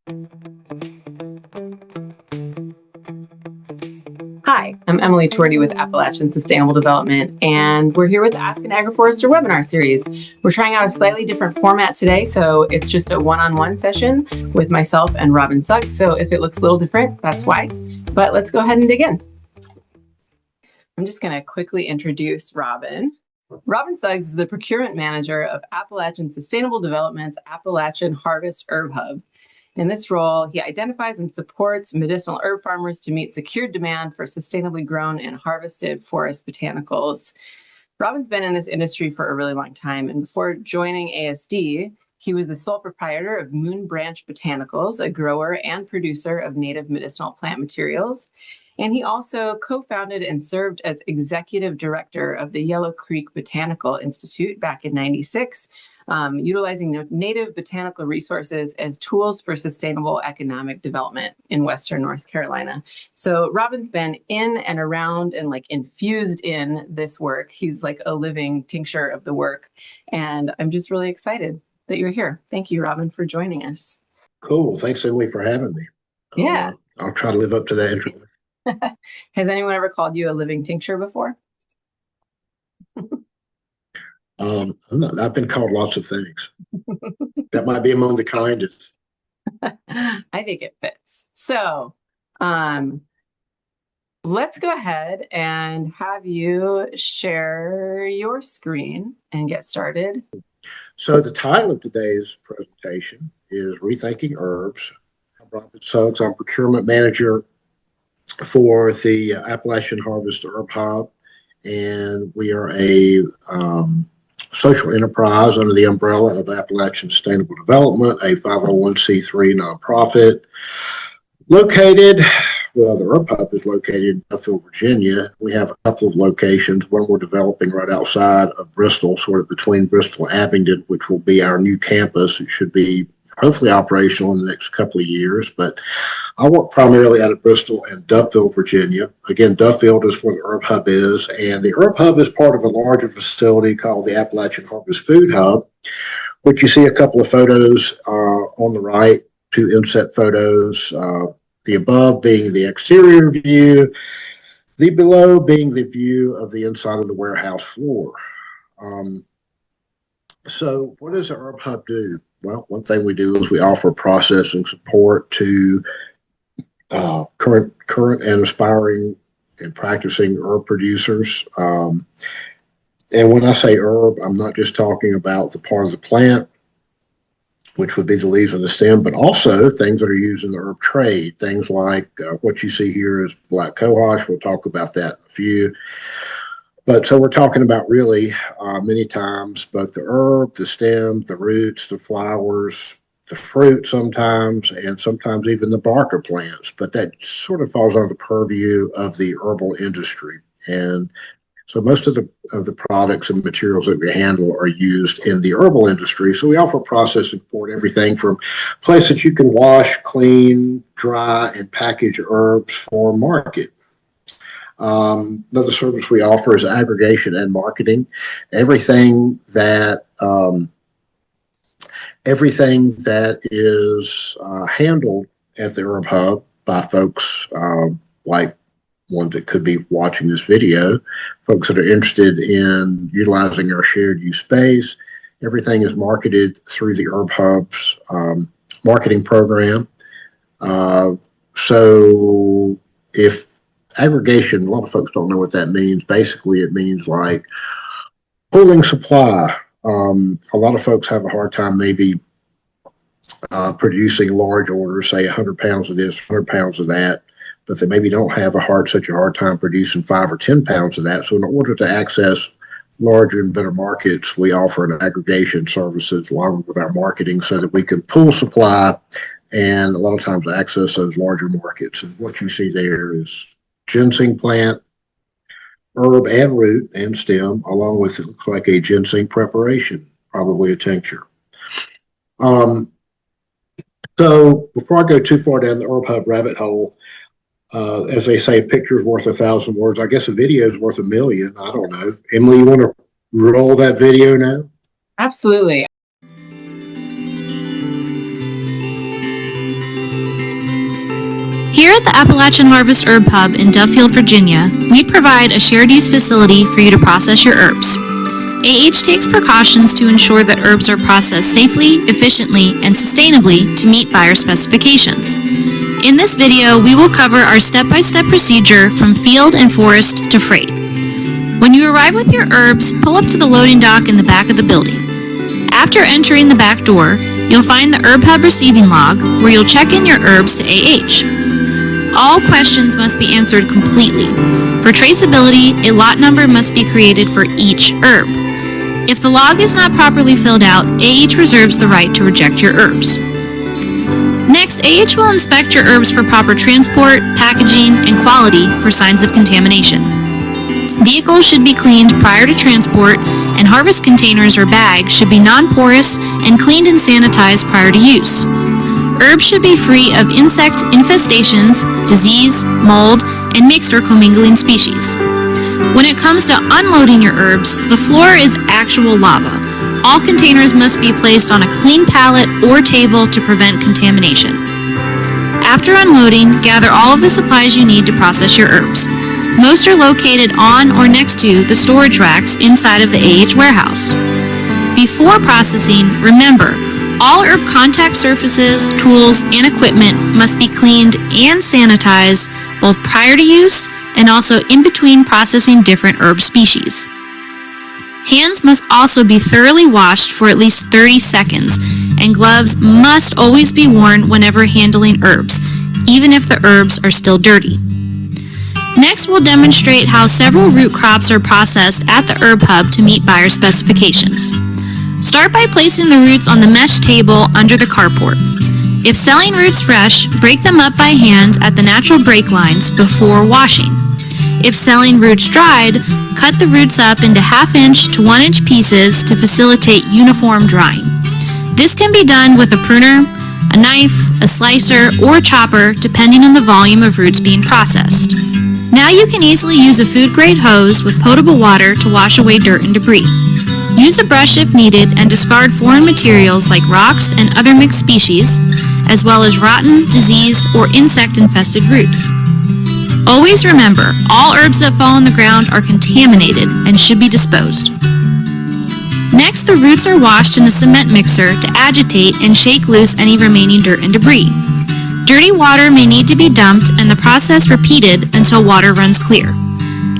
Hi, I'm Emily Tordy with Appalachian Sustainable Development, and we're here with the Ask an Agroforester webinar series. We're trying out a slightly different format today, so it's just a one-on-one session with myself and Robin Suggs. So if it looks a little different, that's why. But let's go ahead and dig in. I'm just going to quickly introduce Robin. Robin Suggs is the procurement manager of Appalachian Sustainable Development's Appalachian Harvest Herb Hub. In this role, he identifies and supports medicinal herb farmers to meet secured demand for sustainably grown and harvested forest botanicals. Robin's been in this industry for a really long time, and before joining ASD, he was the sole proprietor of Moon Branch Botanicals, a grower and producer of native medicinal plant materials. And he also co-founded and served as executive director of the Yellow Creek Botanical Institute back in '96, utilizing native botanical resources as tools for sustainable economic development in Western North Carolina. So Robin's been in and around and infused in this work. He's like a living tincture of the work. And I'm just really excited that you're here. Thank you, Robin, for joining us. Cool. Thanks, Emily, for having me. Yeah. I'll try to live up to that introduction. Has anyone ever called you a living tincture before? I've been called lots of things. That might be among the kindest. I think it fits. So let's go ahead and have you share your screen and get started. So the title of today's presentation is Rethinking Herbs. I'm Robin Suggs. I'm procurement manager for the Appalachian Harvest Herb Hub, and we are a social enterprise under the umbrella of Appalachian Sustainable Development, a 501c3 nonprofit located, well, the Herb Hub is located in Duffield, Virginia. We have a couple of locations. One we're developing right outside of Bristol, sort of between Bristol and Abingdon, which will be our new campus. It should be hopefully operational in the next couple of years, but I work primarily out of Bristol and Duffield, Virginia. Again, Duffield is where the Herb Hub is, and the Herb Hub is part of a larger facility called the Appalachian Harvest Food Hub, which you see a couple of photos on the right, two inset photos, the above being the exterior view, the below being the view of the inside of the warehouse floor. So what does the Herb Hub do? Well, one thing we do is we offer processing support to current and aspiring and practicing herb producers. And when I say herb, I'm not just talking about the part of the plant, which would be the leaves and the stem, but also things that are used in the herb trade. Things like what you see here is black cohosh. We'll talk about that in a few. But so we're talking about really many times both the herb, the stem, the roots, the flowers, the fruit sometimes, and sometimes even the bark of plants. But that sort of falls under the purview of the herbal industry. And so most of the products and materials that we handle are used in the herbal industry. So we offer processing support, everything from a place that you can wash, clean, dry, and package herbs for market. Another service we offer is aggregation and marketing. Everything that is handled at the Herb Hub by folks like ones that could be watching this video, folks that are interested in utilizing our shared use space. Everything is marketed through the Herb Hub's marketing program. So if aggregation, a lot of folks don't know what that means. Basically, it means like pooling supply. A lot of folks have a hard time maybe producing large orders, say 100 pounds of this, 100 pounds of that, but they maybe don't have such a hard time producing 5 or 10 pounds of that. So in order to access larger and better markets, we offer an aggregation services along with our marketing so that we can pool supply and a lot of times access those larger markets. And what you see there is ginseng plant, herb and root and stem, along with it looks like a ginseng preparation, probably a tincture. So before I go too far down the Herb Hub rabbit hole, as they say, a picture's worth 1,000 words. I guess a video's worth 1,000,000. I don't know. Emily, you want to roll that video now? Here at the Appalachian Harvest Herb Hub in Duffield, Virginia, we provide a shared use facility for you to process your herbs. AH takes precautions to ensure that herbs are processed safely, efficiently, and sustainably to meet buyer specifications. In this video, we will cover our step-by-step procedure from field and forest to freight. When you arrive with your herbs, pull up to the loading dock in the back of the building. After entering the back door, you'll find the Herb Hub receiving log where you'll check in your herbs to AH. All questions must be answered completely. For traceability, a lot number must be created for each herb. If the log is not properly filled out, AH reserves the right to reject your herbs. Next, AH will inspect your herbs for proper transport, packaging, and quality for signs of contamination. Vehicles should be cleaned prior to transport, and harvest containers or bags should be non-porous and cleaned and sanitized prior to use. Herbs should be free of insect infestations, disease, mold, and mixed or commingling species. When it comes to unloading your herbs, the floor is actual lava. All containers must be placed on a clean pallet or table to prevent contamination. After unloading, gather all of the supplies you need to process your herbs. Most are located on or next to the storage racks inside of the AH warehouse. Before processing, remember, all herb contact surfaces, tools, and equipment must be cleaned and sanitized both prior to use and also in between processing different herb species. Hands must also be thoroughly washed for at least 30 seconds, and gloves must always be worn whenever handling herbs, even if the herbs are still dirty. Next, we'll demonstrate how several root crops are processed at the Herb Hub to meet buyer specifications. Start by placing the roots on the mesh table under the carport. If selling roots fresh, break them up by hand at the natural break lines before washing. If selling roots dried, cut the roots up into 1/2-inch to 1-inch pieces to facilitate uniform drying. This can be done with a pruner, a knife, a slicer, or a chopper, depending on the volume of roots being processed. Now you can easily use a food-grade hose with potable water to wash away dirt and debris. Use a brush if needed and discard foreign materials like rocks and other mixed species, as well as rotten, disease, or insect-infested roots. Always remember, all herbs that fall on the ground are contaminated and should be disposed. Next, the roots are washed in a cement mixer to agitate and shake loose any remaining dirt and debris. Dirty water may need to be dumped and the process repeated until water runs clear.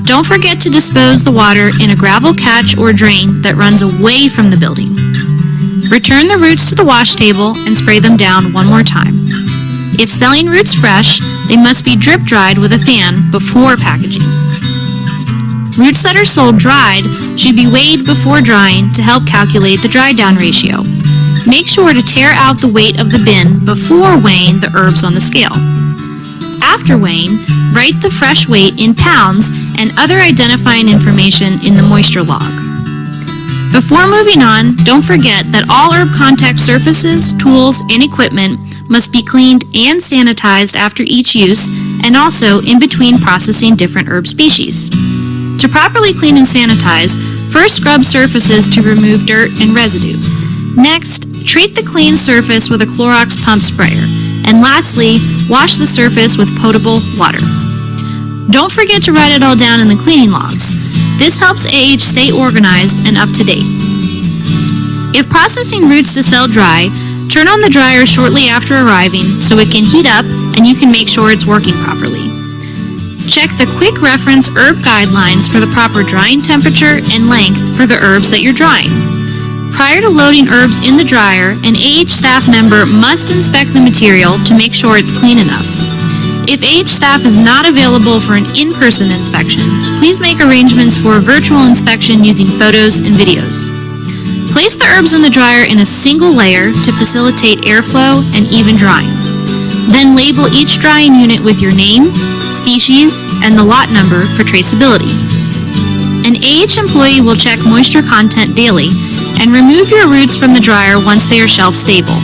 Don't forget to dispose the water in a gravel catch or drain that runs away from the building. Return the roots to the wash table and spray them down one more time. If selling roots fresh, they must be drip dried with a fan before packaging. Roots that are sold dried should be weighed before drying to help calculate the dry down ratio. Make sure to tear out the weight of the bin before weighing the herbs on the scale. After weighing, write the fresh weight in pounds and other identifying information in the moisture log. Before moving on, don't forget that all herb contact surfaces, tools, and equipment must be cleaned and sanitized after each use and also in between processing different herb species. To properly clean and sanitize, first scrub surfaces to remove dirt and residue. Next, treat the clean surface with a Clorox pump sprayer. And lastly, wash the surface with potable water. Don't forget to write it all down in the cleaning logs. This helps AH stay organized and up to date. If processing roots to sell dry, turn on the dryer shortly after arriving so it can heat up and you can make sure it's working properly. Check the quick reference herb guidelines for the proper drying temperature and length for the herbs that you're drying. Prior to loading herbs in the dryer, an AH staff member must inspect the material to make sure it's clean enough. If AH staff is not available for an in-person inspection, please make arrangements for a virtual inspection using photos and videos. Place the herbs in the dryer in a single layer to facilitate airflow and even drying. Then label each drying unit with your name, species, and the lot number for traceability. An AH employee will check moisture content daily and remove your roots from the dryer once they are shelf stable.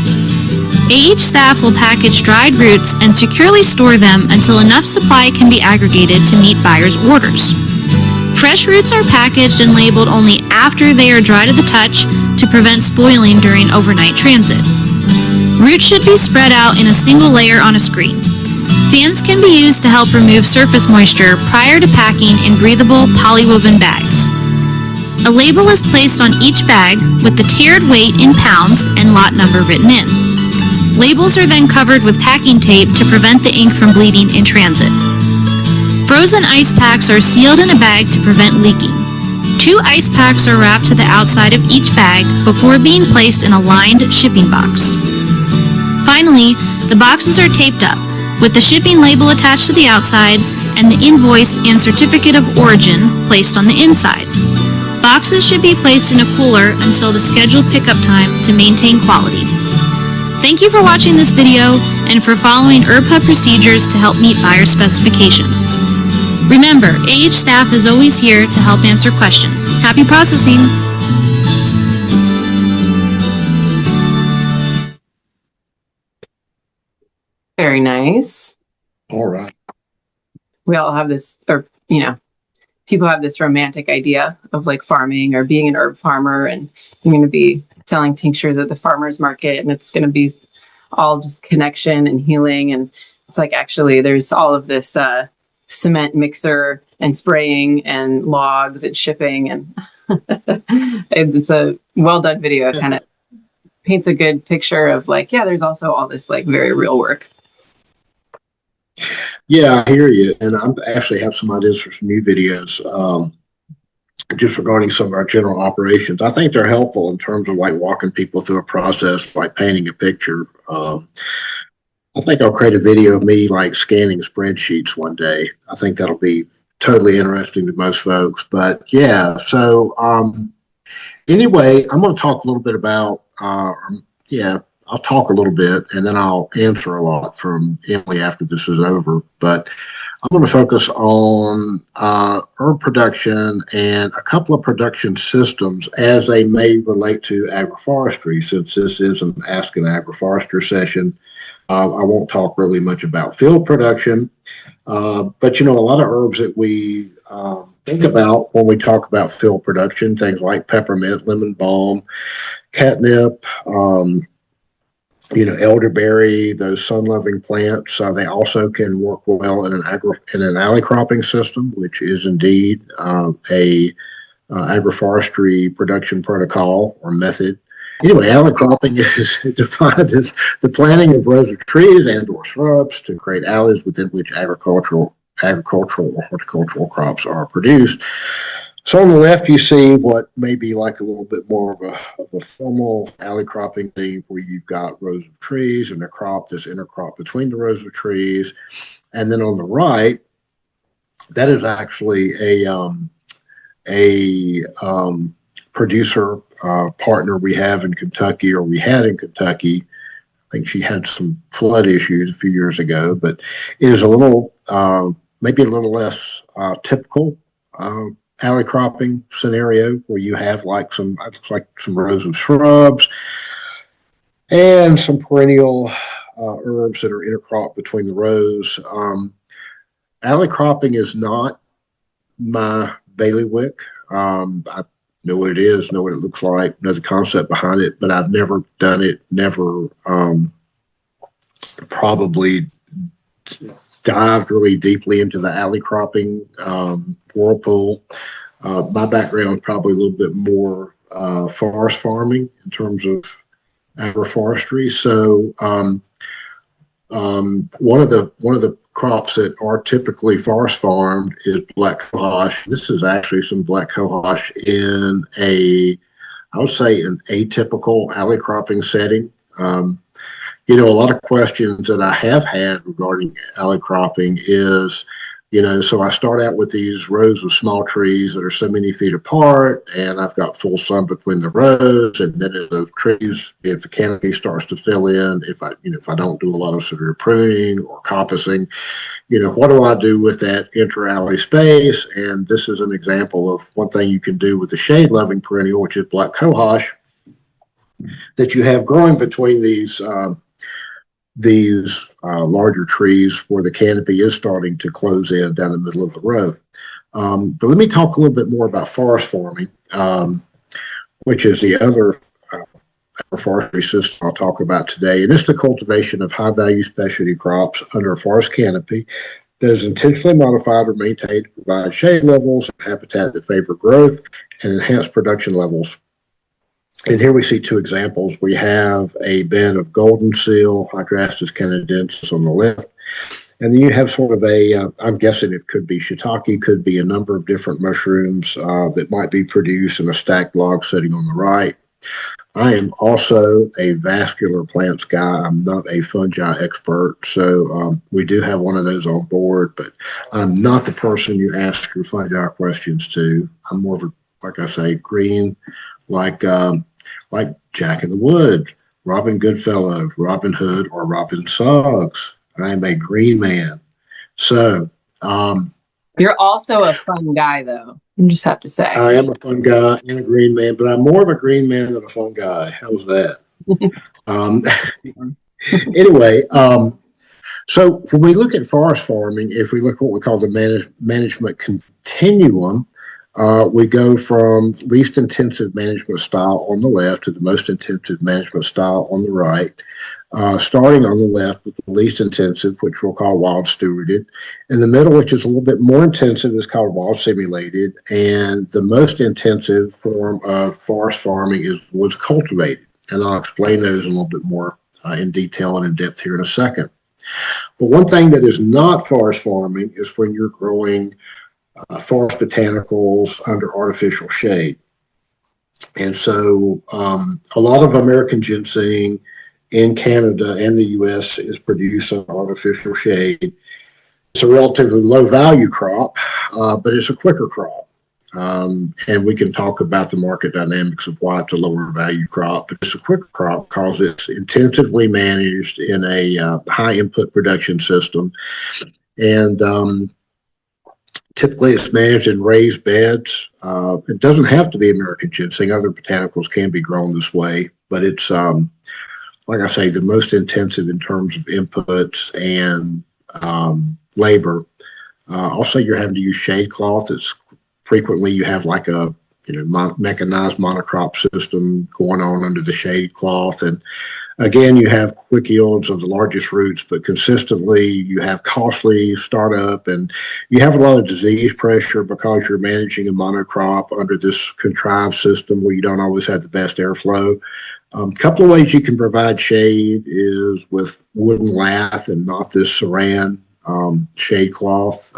AH staff will package dried roots and securely store them until enough supply can be aggregated to meet buyers' orders. Fresh roots are packaged and labeled only after they are dry to the touch to prevent spoiling during overnight transit. Roots should be spread out in a single layer on a screen. Fans can be used to help remove surface moisture prior to packing in breathable polywoven bags. A label is placed on each bag with the tiered weight in pounds and lot number written in. Labels are then covered with packing tape to prevent the ink from bleeding in transit. Frozen ice packs are sealed in a bag to prevent leaking. 2 ice packs are wrapped to the outside of each bag before being placed in a lined shipping box. Finally, the boxes are taped up, with the shipping label attached to the outside and the invoice and certificate of origin placed on the inside. Boxes should be placed in a cooler until the scheduled pickup time to maintain quality. Thank you for watching this video and for following Herb Hub procedures to help meet buyer specifications. Remember, AH staff is always here to help answer questions. Happy processing! Very nice. All right. We all have this, or, people have this romantic idea of like farming or being an herb farmer, and you're going to be selling tinctures at the farmer's market, and it's going to be all just connection and healing. And it's like, actually, there's all of this cement mixer and spraying and logs and shipping. And it's a well done video. It kind of paints a good picture of like, yeah, there's also all this like very real work. Yeah, I hear you. And I actually have some ideas for some new videos just regarding some of our general operations. I think they're helpful in terms of like walking people through a process, like painting a picture. I think I'll create a video of me like scanning spreadsheets one day. I think that'll be totally interesting to most folks. But yeah, so anyway, I'm going to talk a little bit about, I'll talk a little bit and then I'll answer a lot from Emily after this is over. But I'm going to focus on herb production and a couple of production systems as they may relate to agroforestry. Since this is an Ask an Agroforester session, I won't talk really much about field production. But, a lot of herbs that we think about when we talk about field production, things like peppermint, lemon balm, catnip, elderberry, those sun-loving plants, they also can work well in an alley cropping system, which is indeed a agroforestry production protocol or method. Anyway, alley cropping is defined as the planting of rows of trees and/or shrubs to create alleys within which agricultural or horticultural crops are produced. So on the left, you see what may be like a little bit more of a formal alley cropping thing where you've got rows of trees and a crop that's intercrop between the rows of trees. And then on the right, that is actually a producer partner we have in Kentucky, or we had in Kentucky. I think she had some flood issues a few years ago, but it is a little, maybe a little less typical alley cropping scenario where you have like some rows of shrubs and some perennial herbs that are intercropped between the rows. Alley cropping is not my bailiwick. I know what it is, know what it looks like, know the concept behind it, but I've never done it, never probably dived really deeply into the alley cropping whirlpool. My background is probably a little bit more forest farming in terms of agroforestry. So one of the crops that are typically forest farmed is black cohosh. This is actually some black cohosh in I would say an atypical alley cropping setting. A lot of questions that I have had regarding alley cropping is, so I start out with these rows of small trees that are so many feet apart, and I've got full sun between the rows. And then as the trees, if the canopy starts to fill in, if I don't do a lot of severe pruning or coppicing, what do I do with that inter-alley space? And this is an example of one thing you can do with the shade-loving perennial, which is black cohosh, that you have growing between these larger trees where the canopy is starting to close in down the middle of the row. But let me talk a little bit more about forest farming, which is the other agroforestry system I'll talk about today, and it's the cultivation of high-value specialty crops under a forest canopy that is intentionally modified or maintained to provide shade levels and habitat that favor growth and enhance production levels. And here we see two examples. We have a bed of golden seal, Hydrastis canadensis on the left, and then you have sort of I'm guessing it could be shiitake, could be a number of different mushrooms that might be produced in a stacked log setting on the right. I am also a vascular plants guy. I'm not a fungi expert, so we do have one of those on board, but I'm not the person you ask your fungi questions to. I'm more of a, like I say, green, like Jack in the Woods, Robin Goodfellow, Robin Hood, or Robin Suggs. I am a green man. So you're also a fun guy, though. You just have to say. I am a fun guy and a green man, but I'm more of a green man than a fun guy. How's that? Anyway, so when we look at forest farming, if we look at what we call the management continuum, we go from least intensive management style on the left to the most intensive management style on the right. Starting on the left with the least intensive, which we'll call wild stewarded. In the middle, which is a little bit more intensive, is called wild simulated. And the most intensive form of forest farming is woods cultivated. And I'll explain those a little bit more in detail and in depth here in a second. But one thing that is not forest farming is when you're growing forest botanicals under artificial shade. And so a lot of American ginseng in Canada and the U.S. is produced under artificial shade. It's a relatively low value crop, but it's a quicker crop. And we can talk about the market dynamics of why it's a lower value crop, but it's a quicker crop because it's intensively managed in a high input production system. And typically it's managed in raised beds. It doesn't have to be American ginseng. Other botanicals can be grown this way, but it's like I say, the most intensive in terms of inputs and labor. Also, you're having to use shade cloth. It's frequently you have like a mechanized monocrop system going on under the shade cloth, and again, you have quick yields of the largest roots, but consistently you have costly startup, and you have a lot of disease pressure because you're managing a monocrop under this contrived system where you don't always have the best airflow. A couple of ways you can provide shade is with wooden lath and not this saran shade cloth.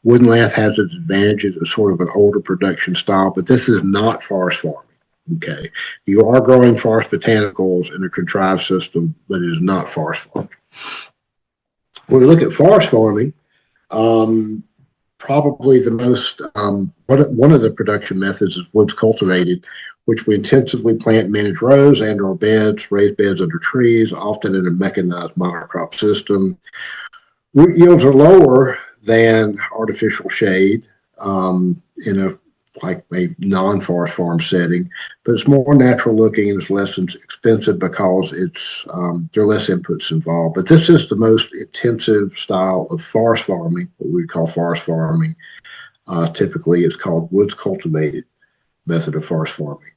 Wooden lath has its advantages. It's sort of an older production style, but this is not forest farming. Okay, you are growing forest botanicals in a contrived system, but it is not forest farming. When we look at forest farming, probably the most one of the production methods is woods cultivated, which we intensively plant and manage rows and or beds, raised beds under trees, often in a mechanized monocrop system. Root yields are lower than artificial shade in a non-forest farm setting, but it's more natural looking and it's less expensive because there are less inputs involved. But this is the most intensive style of forest farming, what we call forest farming. Typically, it's called woods cultivated method of forest farming.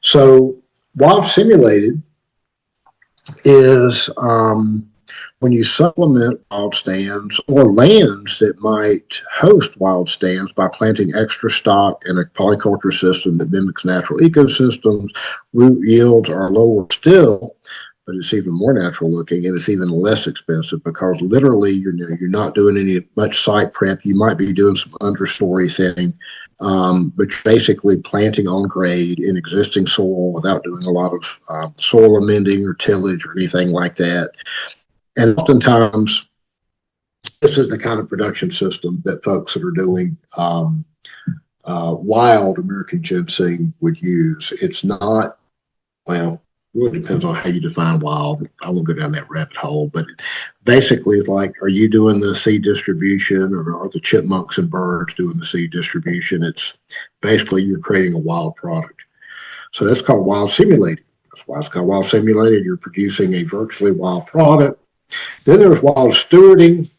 So wild simulated is when you supplement wild stands or lands that might host wild stands by planting extra stock in a polyculture system that mimics natural ecosystems. Root yields are lower still, but it's even more natural looking and it's even less expensive because literally you're not doing much site prep. You might be doing some understory thinning, but you're basically planting on grade in existing soil without doing a lot of soil amending or tillage or anything like that. And oftentimes, this is the kind of production system that folks that are doing wild American ginseng would use. It's not, well, it really depends on how you define wild. I won't go down that rabbit hole, but basically it's like, are you doing the seed distribution or are the chipmunks and birds doing the seed distribution? It's basically you're creating a wild product. So that's called wild simulated. That's why it's called wild simulated. You're producing a virtually wild product. Then there's wild stewarding,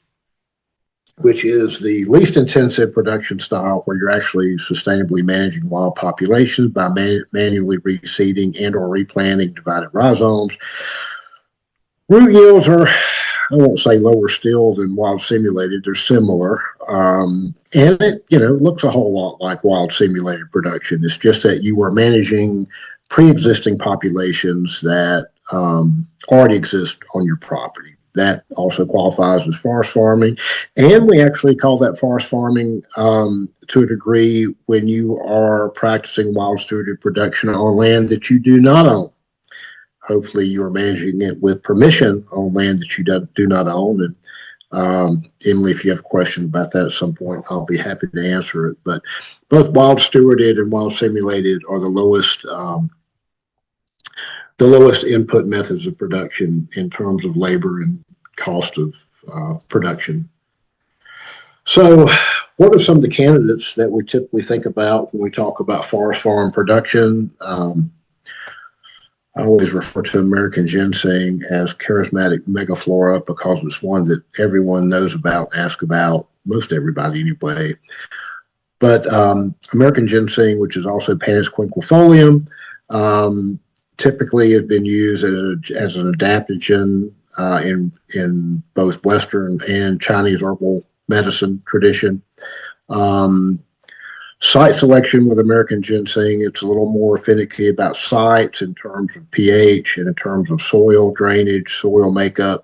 which is the least intensive production style where you're actually sustainably managing wild populations by manually reseeding and or replanting divided rhizomes. Root yields are, I won't say lower still than wild simulated. They're similar. And it, looks a whole lot like wild simulated production. It's just that you are managing pre-existing populations that already exist on your property. That also qualifies as forest farming. And we actually call that forest farming to a degree when you are practicing wild stewarded production on land that you do not own. Hopefully you are managing it with permission on land that you do not own. And Emily, if you have questions about that at some point, I'll be happy to answer it. But both wild stewarded and wild simulated are the lowest input methods of production in terms of labor and cost of production. So what are some of the candidates that we typically think about when we talk about forest farm production? I always refer to American ginseng as charismatic megaflora because it's one that everyone knows about, asks about, most everybody anyway. But American ginseng, which is also Panis quinquefolium, typically has been used as an adaptogen in both Western and Chinese herbal medicine tradition. Site selection with American ginseng, it's a little more finicky about sites in terms of pH and in terms of soil drainage, soil makeup.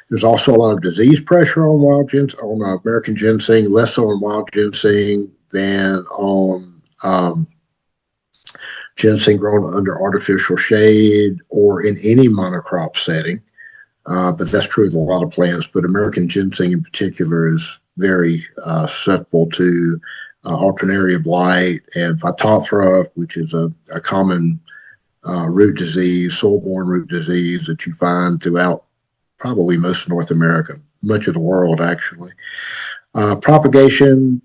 There's also a lot of disease pressure on American ginseng, less so on wild ginseng than on ginseng grown under artificial shade or in any monocrop setting. But that's true of a lot of plants. But American ginseng in particular is very susceptible to alternaria blight and Phytophthora, which is a common root disease, soil-borne root disease that you find throughout probably most of North America, much of the world actually. Propagation,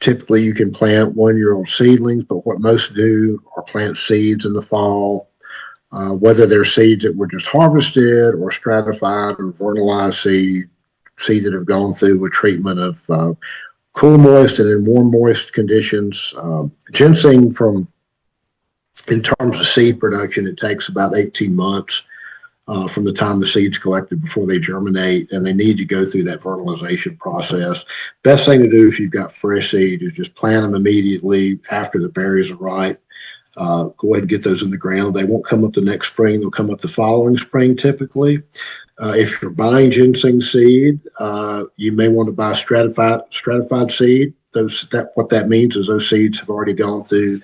typically you can plant one-year-old seedlings, but what most do are plant seeds in the fall, whether they're seeds that were just harvested or stratified or vernalized seed that have gone through a treatment of cool, moist, and then more moist conditions. Ginseng, in terms of seed production, it takes about 18 months from the time the seed's collected before they germinate, and they need to go through that fertilization process. Best thing to do if you've got fresh seed is just plant them immediately after the berries are ripe. Go ahead and get those in the ground. They won't come up the next spring. They'll come up the following spring typically. If you're buying ginseng seed, you may want to buy stratified seed. What that means is those seeds have already gone through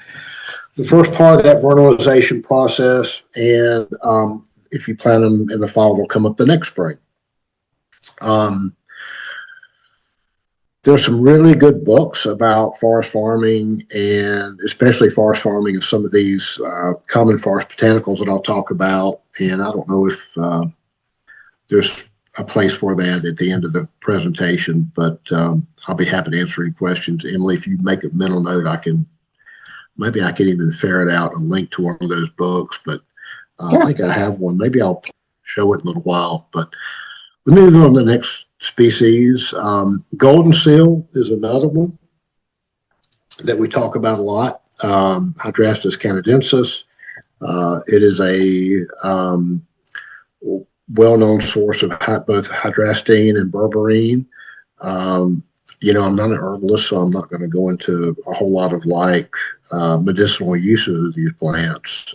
the first part of that vernalization process, and if you plant them in the fall, they'll come up the next spring. There's some really good books about forest farming, and especially forest farming and some of these common forest botanicals that I'll talk about. And I don't know if there's a place for that at the end of the presentation, but I'll be happy to answer any questions. Emily, if you make a mental note, maybe I can even ferret out a link to one of those books, but I think I have one. Maybe I'll show it in a little while, but let me move on to the next species. Golden seal is another one that we talk about a lot. Hydrastis canadensis. It is a well-known source of both hydrastine and berberine. I'm not an herbalist, so I'm not going to go into a whole lot of medicinal uses of these plants.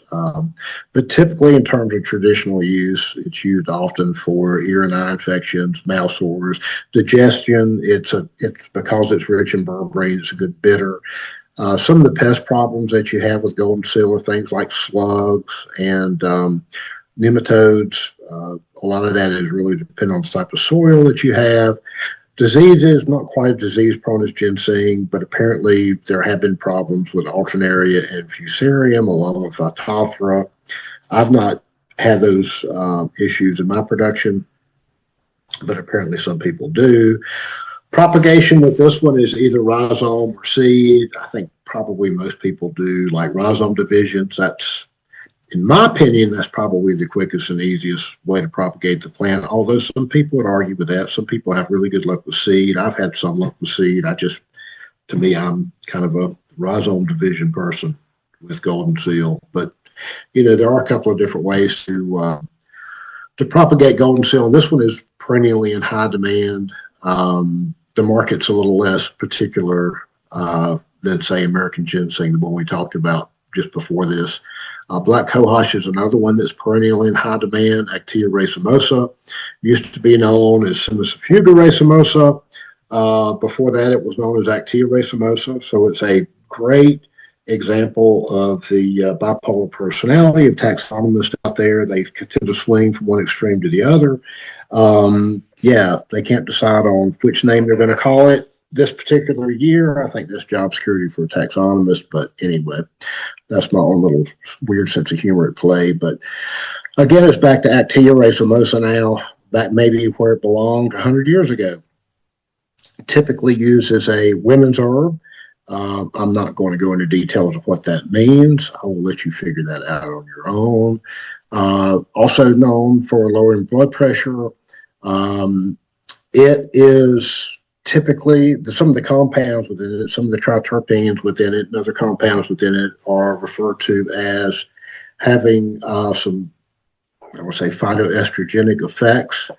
But typically in terms of traditional use, it's used often for ear and eye infections, mouth sores, digestion. It's because it's rich in berberine, it's a good bitter. Some of the pest problems that you have with golden seal are things like slugs and nematodes. A lot of that is really dependent on the type of soil that you have. Diseases, not quite as disease prone as ginseng, but apparently there have been problems with alternaria and fusarium along with Phytophthora. I've not had those issues in my production, but apparently some people do. Propagation with this one is either rhizome or seed. I think probably most people do like rhizome divisions. That's In my opinion, that's probably the quickest and easiest way to propagate the plant, although some people would argue with that. Some people have really good luck with seed. I've had some luck with seed. To me, I'm kind of a rhizome division person with golden seal. But, there are a couple of different ways to propagate golden seal, and this one is perennially in high demand. The market's a little less particular than, say, American ginseng, the one we talked about just before this. Black cohosh is another one that's perennially in high demand. Actia racemosa used to be known as Simicifuga racemosa. Before that, it was known as Actia racemosa. So it's a great example of the bipolar personality of taxonomists out there. They tend to swing from one extreme to the other. They can't decide on which name they're going to call it this particular year. I think that's job security for a taxonomist. But anyway, that's my own little weird sense of humor at play. But again, it's back to Actia racemosa now, back maybe where it belonged 100 years ago. Typically used as a women's herb. I'm not going to go into details of what that means. I will let you figure that out on your own. Also known for lowering blood pressure. It is typically some of the compounds within it, some of the triterpenes within it, and other compounds within it are referred to as having some, I would say, phytoestrogenic effects.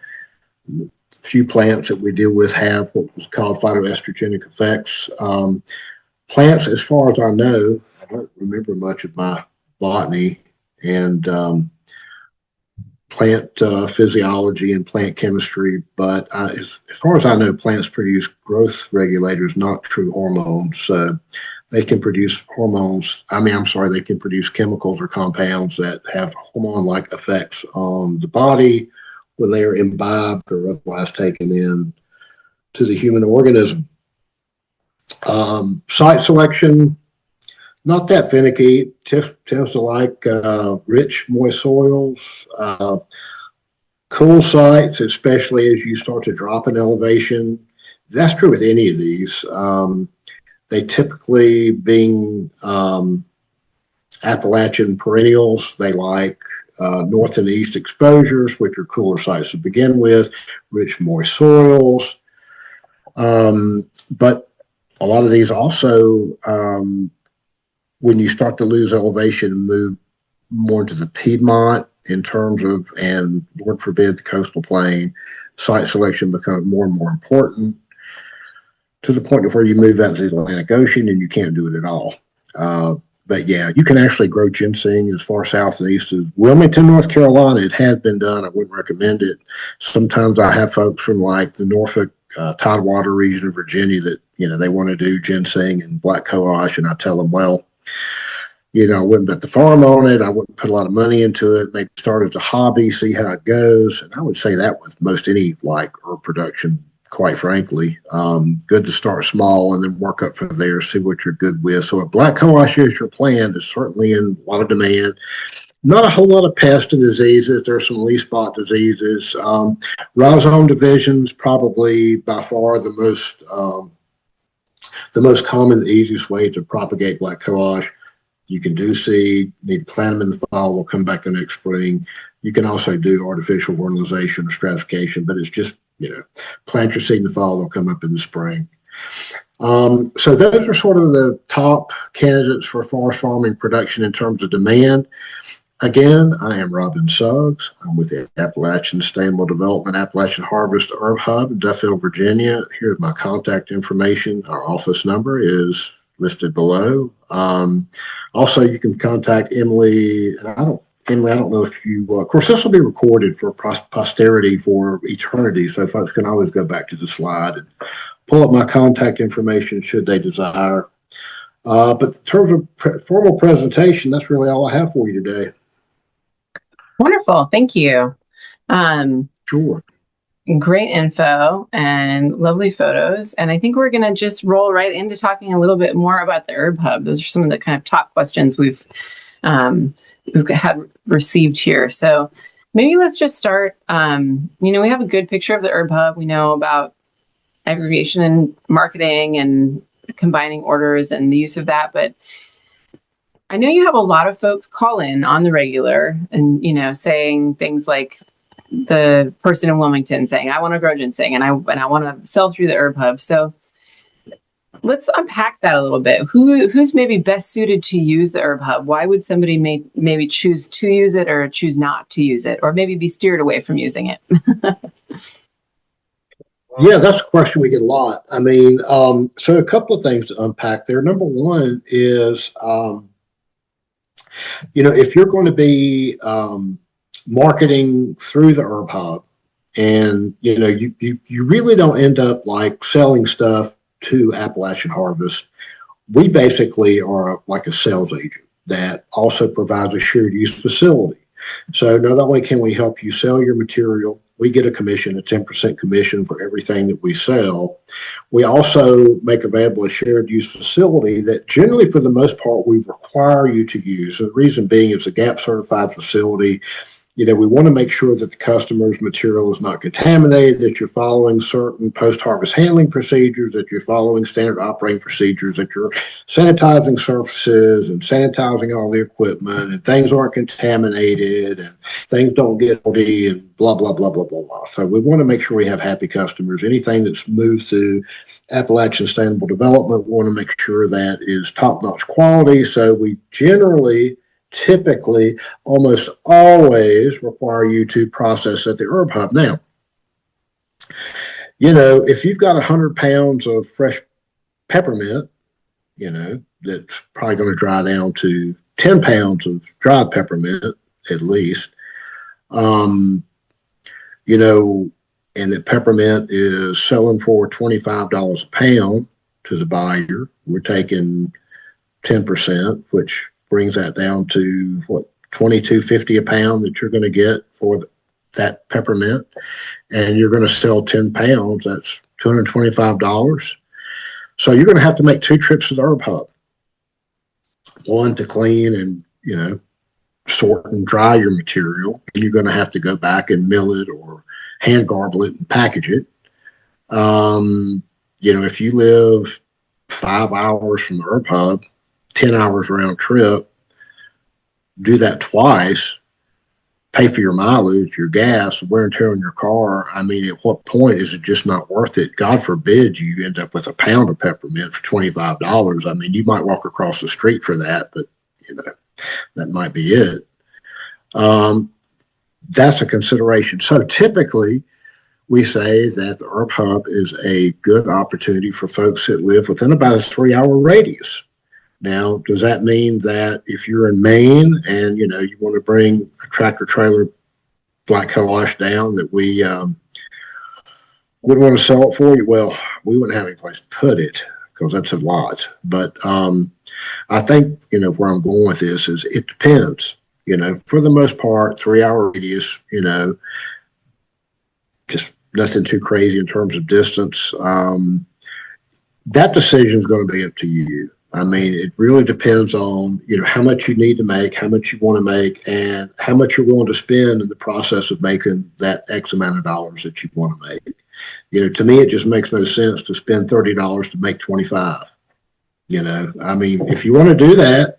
Few plants that we deal with have what was called phytoestrogenic effects. Plants, as far as I know, I don't remember much of my botany and plant physiology and plant chemistry, but as far as I know, plants produce growth regulators, not true hormones. So they can produce they can produce chemicals or compounds that have hormone-like effects on the body when they are imbibed or otherwise taken in to the human organism. Site selection, not that finicky. Tends to like rich, moist soils, cool sites, especially as you start to drop in elevation. That's true with any of these. They typically, being Appalachian perennials, they like north and east exposures, which are cooler sites to begin with, rich, moist soils. But a lot of these also, when you start to lose elevation and move more into the Piedmont in terms of, and Lord forbid, the coastal plain, site selection becomes more and more important to the point of where you move out to the Atlantic Ocean and you can't do it at all. But yeah, you can actually grow ginseng as far south and east as Wilmington, North Carolina. It has been done. I wouldn't recommend it. Sometimes I have folks from like the Norfolk Tidewater region of Virginia that, they want to do ginseng and black cohosh. And I tell them, well, I wouldn't bet the farm on it. I wouldn't put a lot of money into it. Maybe start as a hobby, see how it goes. And I would say that with most any like herb production, quite frankly. Good to start small and then work up from there, see what you're good with. So if black cohosh is your plant, is certainly in a lot of demand. Not a whole lot of pest and diseases. There's some leaf spot diseases. Rhizome divisions, probably by far the most common, the easiest way to propagate black cohosh. You can do seed, need to plant them in the fall, they'll come back the next spring. You can also do artificial vernalization or stratification, but it's just, plant your seed in the fall, they'll come up in the spring. So those are sort of the top candidates for forest farming production in terms of demand. Again, I am Robin Suggs. I'm with the Appalachian Sustainable Development Appalachian Harvest Herb Hub in Duffield, Virginia. Here's my contact information. Our office number is listed below. Also, you can contact Emily. And I don't know if you, of course, this will be recorded for posterity for eternity, so folks can always go back to the slide and pull up my contact information should they desire. But in terms of formal presentation, that's really all I have for you today. Wonderful. Thank you. Sure. Great info and lovely photos. And I think we're going to just roll right into talking a little bit more about the Herb Hub. Those are some of the kind of top questions we've had received here. So maybe let's just start. We have a good picture of the Herb Hub. We know about aggregation and marketing and combining orders and the use of that. But I know you have a lot of folks call in on the regular and, saying things like the person in Wilmington saying, I want to grow ginseng and I want to sell through the Herb Hub. So let's unpack that a little bit. Who's maybe best suited to use the Herb Hub? Why would somebody maybe choose to use it or choose not to use it, or maybe be steered away from using it? Yeah, that's a question we get a lot. I mean, so a couple of things to unpack there. Number one is, if you're going to be marketing through the Herb Hub, and you really don't end up like selling stuff to Appalachian Harvest. We basically are like a sales agent that also provides a shared use facility. So not only can we help you sell your material, we get a commission, a 10% commission for everything that we sell. We also make available a shared use facility that generally, for the most part, we require you to use. The reason being it's a GAP certified facility. We want to make sure that the customer's material is not contaminated, that you're following certain post-harvest handling procedures, that you're following standard operating procedures, that you're sanitizing surfaces and sanitizing all the equipment, and things aren't contaminated and things don't get moldy and blah, blah, blah, blah, blah, blah. So we want to make sure we have happy customers. Anything that's moved through Appalachian Sustainable Development, we want to make sure that is top-notch quality. So we typically almost always require you to process at the Herb Hub. Now, if you've got 100 pounds of fresh peppermint, that's probably going to dry down to 10 pounds of dried peppermint at least. And that peppermint is selling for $25 a pound to the buyer. We're taking 10%, which brings that down to $22.50 a pound that you're going to get for that peppermint, and you're going to sell 10 pounds. That's $225. So you're going to have to make 2 trips to the Herb Hub. One to clean and sort and dry your material, and you're going to have to go back and mill it or hand garble it and package it. If you live 5 hours from the Herb Hub, 10 hours round trip, do that twice, pay for your mileage, your gas, wear and tear on your car. I mean, at what point is it just not worth it? God forbid you end up with a pound of peppermint for $25. I mean, you might walk across the street for that, but that might be it. That's a consideration. So typically we say that the Herb Hub is a good opportunity for folks that live within about a 3-hour radius. Now, does that mean that if you're in Maine and, you want to bring a tractor trailer black coal ash down that we wouldn't want to sell it for you? Well, we wouldn't have any place to put it because that's a lot. But I think, where I'm going with this is it depends. For the most part, 3-hour radius, just nothing too crazy in terms of distance. That decision is going to be up to you. I mean, it really depends on, how much you need to make, how much you want to make, and how much you're willing to spend in the process of making that X amount of dollars that you want to make. To me, it just makes no sense to spend $30 to make 25. I mean, if you want to do that,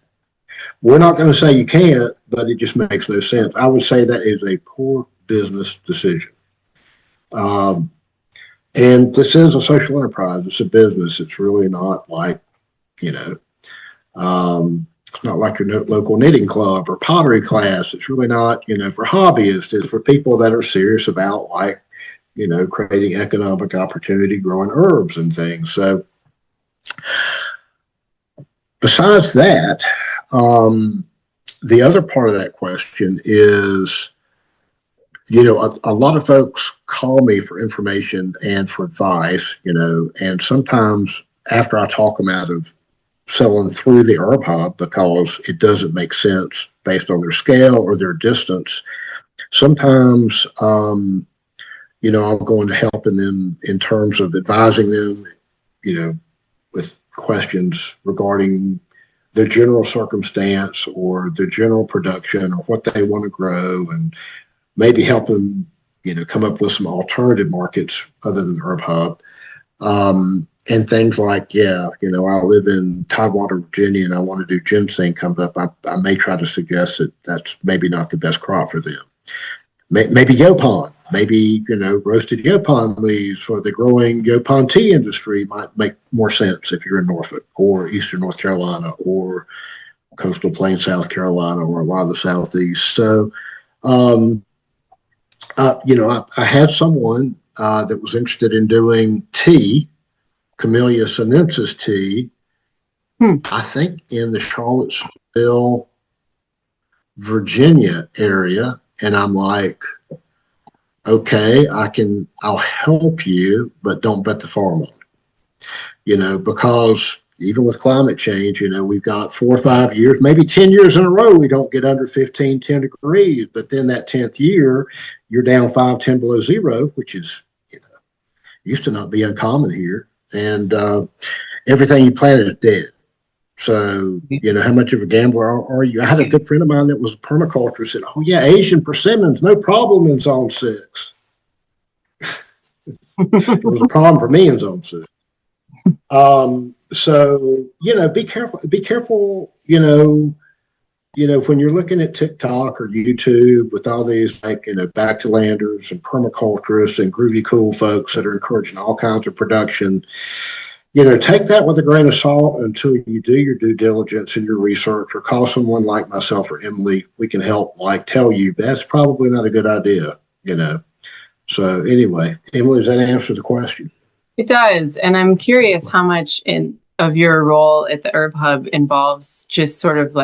we're not going to say you can't, but it just makes no sense. I would say that is a poor business decision. And this is a social enterprise. It's a business. It's really not like, it's not like your local knitting club or pottery class. It's really not, for hobbyists. It's for people that are serious about creating economic opportunity, growing herbs and things. So besides that, the other part of that question is, a lot of folks call me for information and for advice, and sometimes after I talk them out of selling through the Herb Hub because it doesn't make sense based on their scale or their distance, sometimes, I'm going to helping them in terms of advising them, with questions regarding their general circumstance or their general production or what they want to grow, and maybe help them, come up with some alternative markets other than the Herb Hub. and things like, I live in Tidewater, Virginia, and I want to do ginseng comes up. I may try to suggest that that's maybe not the best crop for them. Maybe yopon, maybe, roasted yopon leaves for the growing yopon tea industry might make more sense if you're in Norfolk or Eastern North Carolina or Coastal Plain, South Carolina, or a lot of the Southeast. So, I had someone that was interested in doing tea, Camellia sinensis tea, I think in the Charlottesville, Virginia area. And I'm like, okay, I'll help you, but don't bet the farm on it. Because even with climate change, we've got 4 or 5 years, maybe 10 years in a row, we don't get under 10 degrees. But then that 10th year, you're down 5, 10 below zero, which is, used to not be uncommon here. And everything you planted is dead. So, how much of a gambler are you? I had a good friend of mine that was a permaculturist said, oh, yeah, Asian persimmons, no problem in zone 6. It was a problem for me in zone 6. So, be careful, when you're looking at TikTok or YouTube with all these, back to landers and permaculturists and groovy cool folks that are encouraging all kinds of production. Take that with a grain of salt until you do your due diligence and your research, or call someone like myself or Emily. We can help, tell you that's probably not a good idea, So anyway, Emily, does that answer the question? It does. And I'm curious how much of your role at the Herb Hub involves just sort of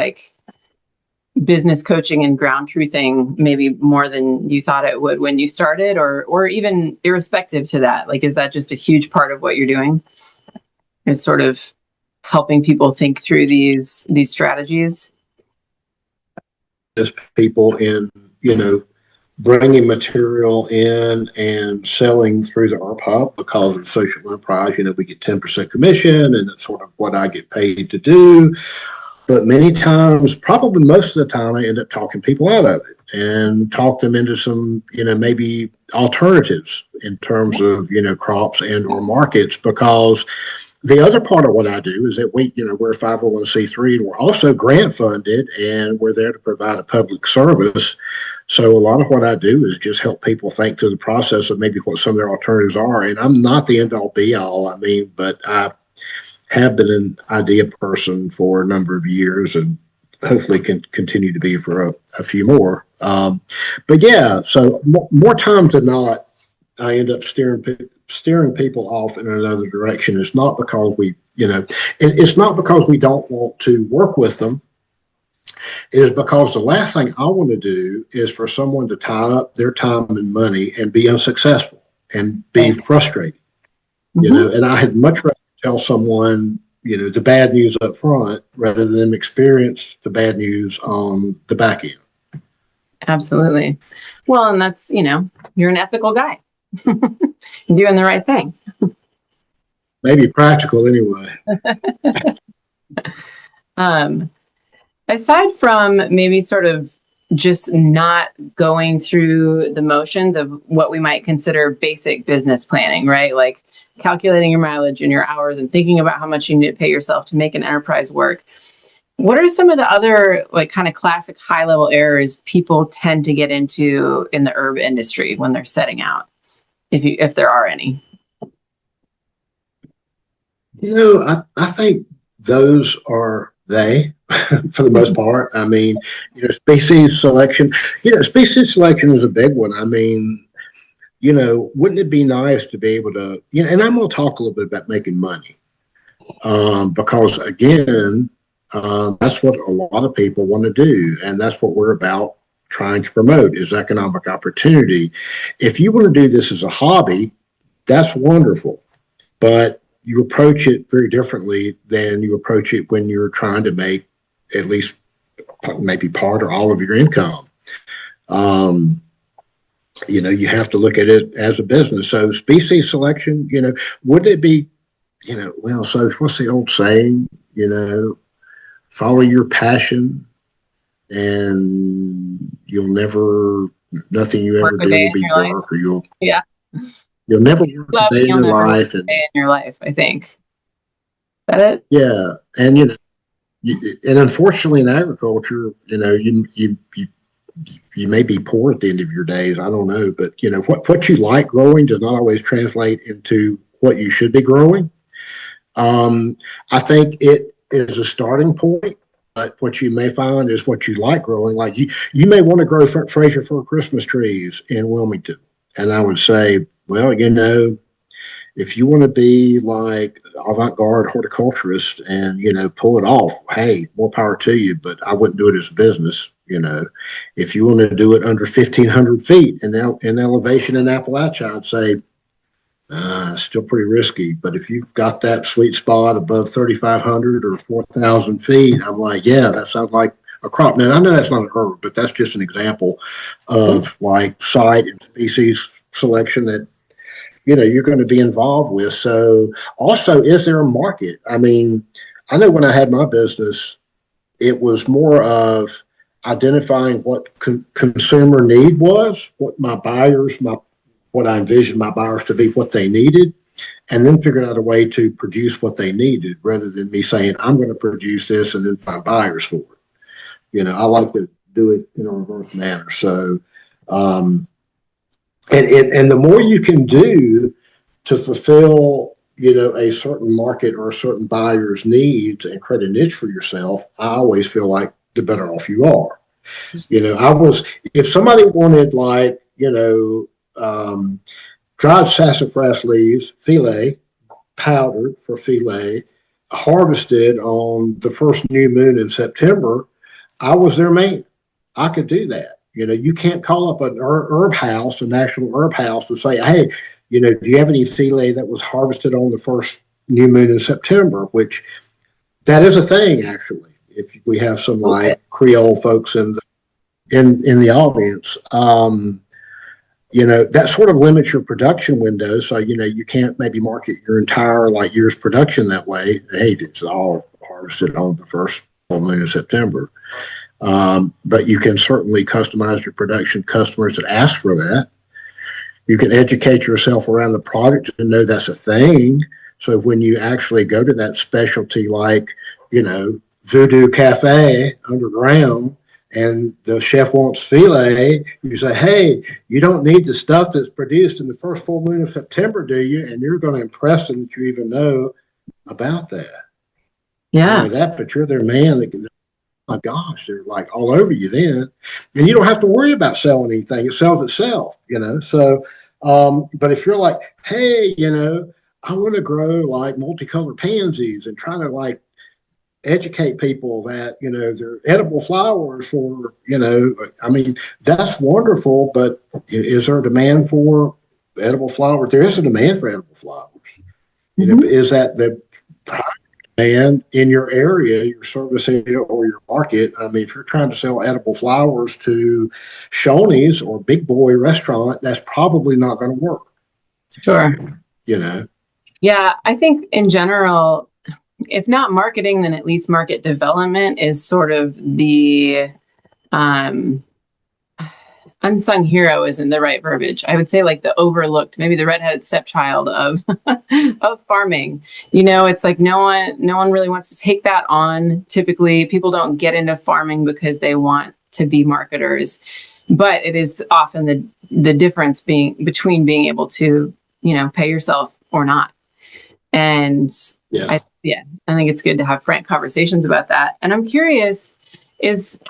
business coaching and ground truthing, maybe more than you thought it would when you started, or even irrespective to that. Is that just a huge part of what you're doing? Is sort of helping people think through these strategies? As people in, bringing material in and selling through the Herb Hub because of social enterprise, we get 10% commission, and that's sort of what I get paid to do. But many times, probably most of the time, I end up talking people out of it and talk them into some, maybe alternatives in terms of, crops and or markets, because the other part of what I do is that we're a 501c3 and we're also grant funded, and we're there to provide a public service. So a lot of what I do is just help people think through the process of maybe what some of their alternatives are. And I'm not the end all be all. But I have been an idea person for a number of years, and hopefully can continue to be for a few more. But yeah, so more times than not, I end up steering people off in another direction. It's not because it's not because we don't want to work with them. It is because the last thing I want to do is for someone to tie up their time and money and be unsuccessful and be frustrated. And I had much rather tell someone, the bad news up front rather than experience the bad news on the back end. Absolutely. Well, and that's, you're an ethical guy. You're doing the right thing. Maybe practical anyway. Aside from maybe sort of just not going through the motions of what we might consider basic business planning, right? Like calculating your mileage and your hours and thinking about how much you need to pay yourself to make an enterprise work. What are some of the other kind of classic high level errors people tend to get into in the herb industry when they're setting out? If there are any. I think those are for the most part. Species selection. Species selection is a big one. Wouldn't it be nice to be able to, and I'm going to talk a little bit about making money, because again, that's what a lot of people want to do, and that's what we're about trying to promote is economic opportunity. If you want to do this as a hobby, that's wonderful, but you approach it very differently than you approach it when you're trying to make at least maybe part or all of your income. You have to look at it as a business. So species selection, would it be, so what's the old saying, follow your passion and nothing you ever do will be work, or you'll. Yeah. You'll never work a day in You'll your never work life. a And day in your life, I think. Is that it? yeah, and and unfortunately in agriculture, you may be poor at the end of your days. I don't know, but what you like growing does not always translate into what you should be growing. I think it is a starting point, but what you may find is what you like growing. Like you may want to grow Fraser fir Christmas trees in Wilmington, and I would say, well, if you want to be like avant-garde horticulturist and pull it off, hey, more power to you. But I wouldn't do it as a business. If you want to do it under 1,500 feet in elevation in Appalachia, I'd say still pretty risky. But if you've got that sweet spot above 3,500 or 4,000 feet, I'm like, yeah, that sounds like a crop. Now I know that's not an herb, but that's just an example of like site and species selection that you're going to be involved with. So also, is there a market? I mean, I know when I had my business, it was more of identifying what consumer need was, what what I envisioned my buyers to be, what they needed, and then figuring out a way to produce what they needed rather than me saying, I'm going to produce this and then find buyers for it. I like to do it in a reverse manner. So, and the more you can do to fulfill, a certain market or a certain buyer's needs and create a niche for yourself, I always feel like the better off you are. If somebody wanted like, dried sassafras leaves, filet, powdered for filet, harvested on the first new moon in September, I was their man. I could do that. You can't call up an herb house, a national herb house, and say, hey, do you have any filet that was harvested on the first new moon in September? Which that is a thing, actually. If we have some like Creole folks in the audience, that sort of limits your production window. So you can't maybe market your entire like year's production that way. Hey, it's all harvested on the first full moon in September. But you can certainly customize your production customers that ask for that. You can educate yourself around the product to know that's a thing. So when you actually go to that specialty, like, Voodoo Cafe underground, and the chef wants filet, you say, hey, you don't need the stuff that's produced in the first full moon of September, do you? And you're going to impress them that you even know about that. Yeah. Not only that, but you're their man that can, oh my gosh, they're like all over you then. And you don't have to worry about selling anything. It sells itself, So, but if you're like, hey, I want to grow like multicolored pansies and try to like educate people that, they're edible flowers for, I mean, that's wonderful, but is there a demand for edible flowers? There is a demand for edible flowers. Is that the demand in your area, your service area, or your market? I mean, if you're trying to sell edible flowers to Shoney's or Big Boy restaurant, that's probably not going to work. Sure. Yeah, I think in general, if not marketing, then at least market development is sort of the unsung hero isn't the right verbiage. I would say like the overlooked, maybe the redheaded stepchild of of farming. It's like no one really wants to take that on. Typically, people don't get into farming because they want to be marketers, but it is often the difference between being able to pay yourself or not. And I think it's good to have frank conversations about that. And I'm curious,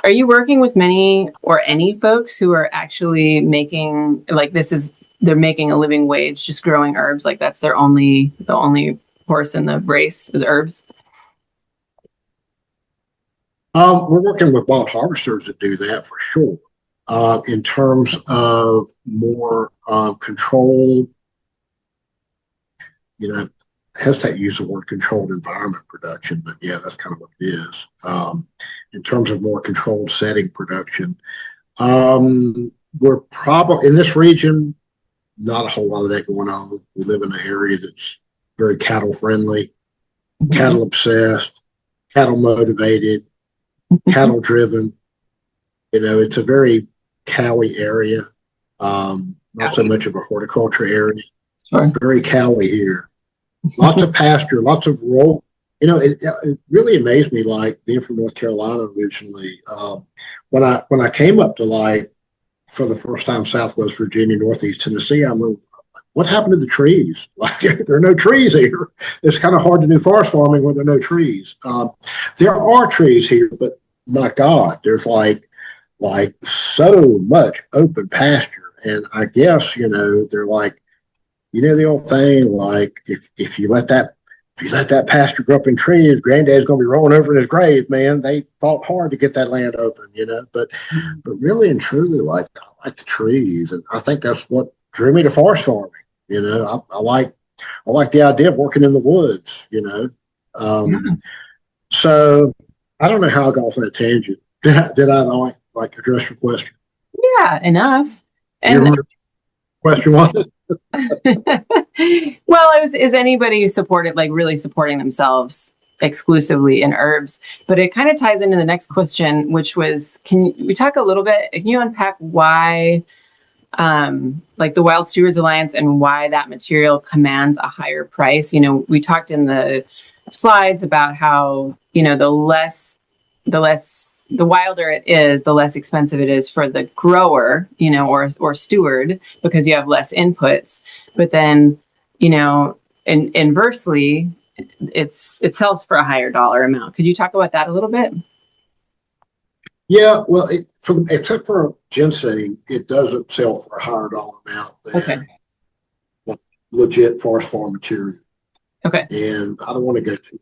are you working with many or any folks who are actually making they're making a living wage just growing herbs? Like that's the only horse in the race is herbs? We're working with wild harvesters that do that for sure. In terms of more controlled, I hesitate to use the word controlled environment production, but yeah, that's kind of what it is. In terms of more controlled setting production, we're probably in this region, not a whole lot of that going on. We live in an area that's very cattle friendly, cattle obsessed, cattle motivated, cattle driven. It's a very cowy area, not so much of a horticulture area. Sure. very cowy here. Lots of pasture, lots of roll. It really amazed me, like being from North Carolina originally. When I came up to like for the first time Southwest Virginia, Northeast Tennessee, I moved. What happened to the trees? Like there are no trees here. It's kind of hard to do forest farming when there are no trees. There are trees here, but my God, there's like so much open pasture, and I guess they're like the old thing, like if you let that pasture grow up in trees, granddad's gonna be rolling over in his grave, man. They fought hard to get that land open, but really and truly, like I like the trees, and I think that's what drew me to forest farming. I like the idea of working in the woods. Yeah. So I don't know how I got off that tangent. Did I like address your question? Yeah, enough. And Your question was? well, is anybody supported, like really supporting themselves exclusively in herbs? But it kind of ties into the next question, which was, can we talk a little bit, can you unpack why like the Wild Stewards Alliance and why that material commands a higher price? We talked in the slides about how, the wilder it is, the less expensive it is for the grower, or steward, because you have less inputs. But then, inversely, it sells for a higher dollar amount. Could you talk about that a little bit? Yeah, well, except for ginseng, it doesn't sell for a higher dollar amount than legit forest farm material. Okay. And I don't want to go too.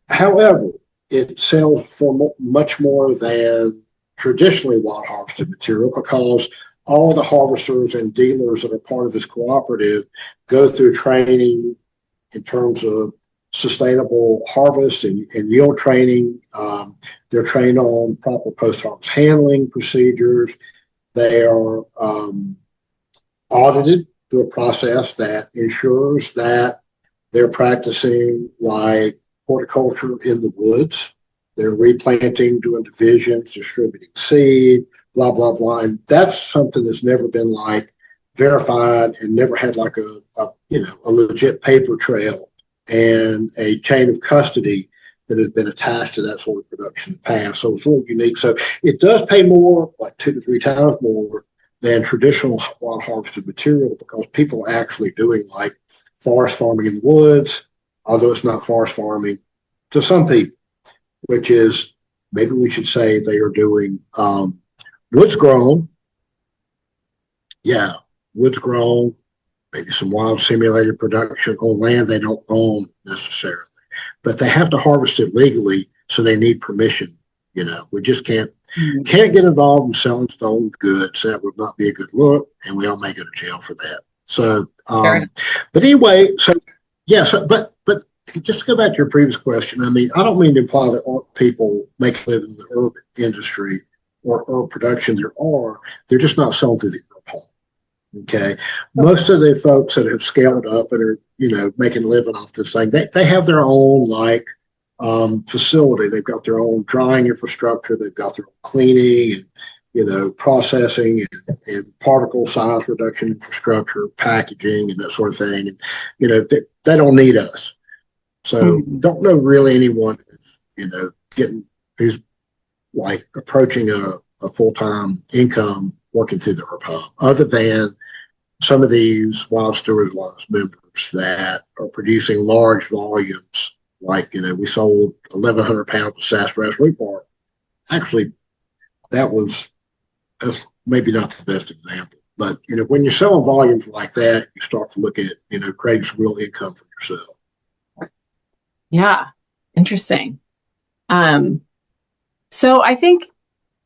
However, it sells for much more than traditionally wild harvested material, because all the harvesters and dealers that are part of this cooperative go through training in terms of sustainable harvest and yield training. They're trained on proper post-harvest handling procedures. They are audited through a process that ensures that they're practicing like horticulture in the woods. They're replanting, doing divisions, distributing seed, blah, blah, blah. And that's something that's never been like verified and never had like a legit paper trail and a chain of custody that has been attached to that sort of production in the past. So it's really unique. So it does pay more, like 2 to 3 times more than traditional wild harvested material, because people are actually doing like forest farming in the woods, although it's not forest farming to some people, which is, maybe we should say they are doing woods grown. Yeah, woods grown, maybe some wild simulated production on land they don't own necessarily, but they have to harvest it legally, so they need permission. We just can't get involved in selling stolen goods. That would not be a good look, and we all may go to jail for that. So, but anyway, so yes, but just to go back to your previous question, I mean, I don't mean to imply there aren't people making a living in the herb industry or herb production. There are. They're just not selling through the herb hall. Okay. Most of the folks that have scaled up and are, making a living off this thing, they have their own facility. They've got their own drying infrastructure. They've got their own cleaning and, processing and particle size reduction infrastructure, packaging and that sort of thing. And, they don't need us. So don't know really anyone, who's like approaching a full-time income working through the herb hub, other than some of these Wild Steward Alliance members that are producing large volumes. Like, we sold 1,100 pounds of sassafras root bark. Actually, that's maybe not the best example. But, when you're selling volumes like that, you start to look at, creating some real income for yourself. Yeah. Interesting. So I think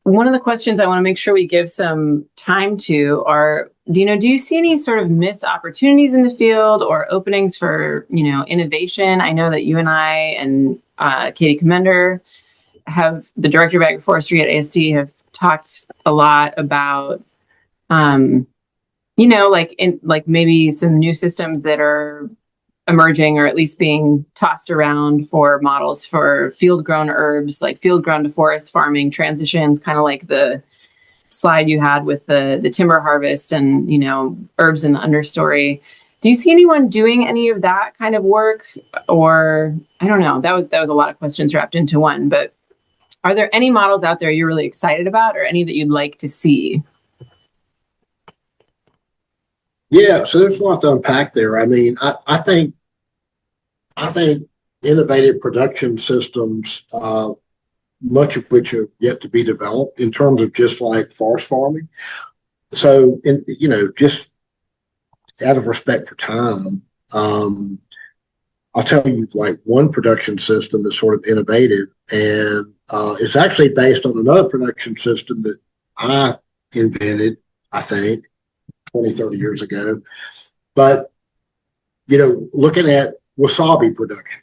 one of the questions I want to make sure we give some time to are, do you see any sort of missed opportunities in the field or openings for, innovation? I know that you and I and Katie Commender, the director of Agroforestry at ASD, have talked a lot about, maybe some new systems that are emerging, or at least being tossed around, for models for field grown herbs, like field grown to forest farming transitions, kind of like the slide you had with the timber harvest and, herbs in the understory. Do you see anyone doing any of that kind of work? Or I don't know, that was a lot of questions wrapped into one, but are there any models out there you're really excited about, or any that you'd like to see? Yeah, so there's a lot to unpack there. I mean, I think innovative production systems, much of which are yet to be developed in terms of just like forest farming. So, just out of respect for time, I'll tell you like one production system that's sort of innovative, and it's actually based on another production system that I invented, I think, 20, 30 years ago. But, looking at wasabi production.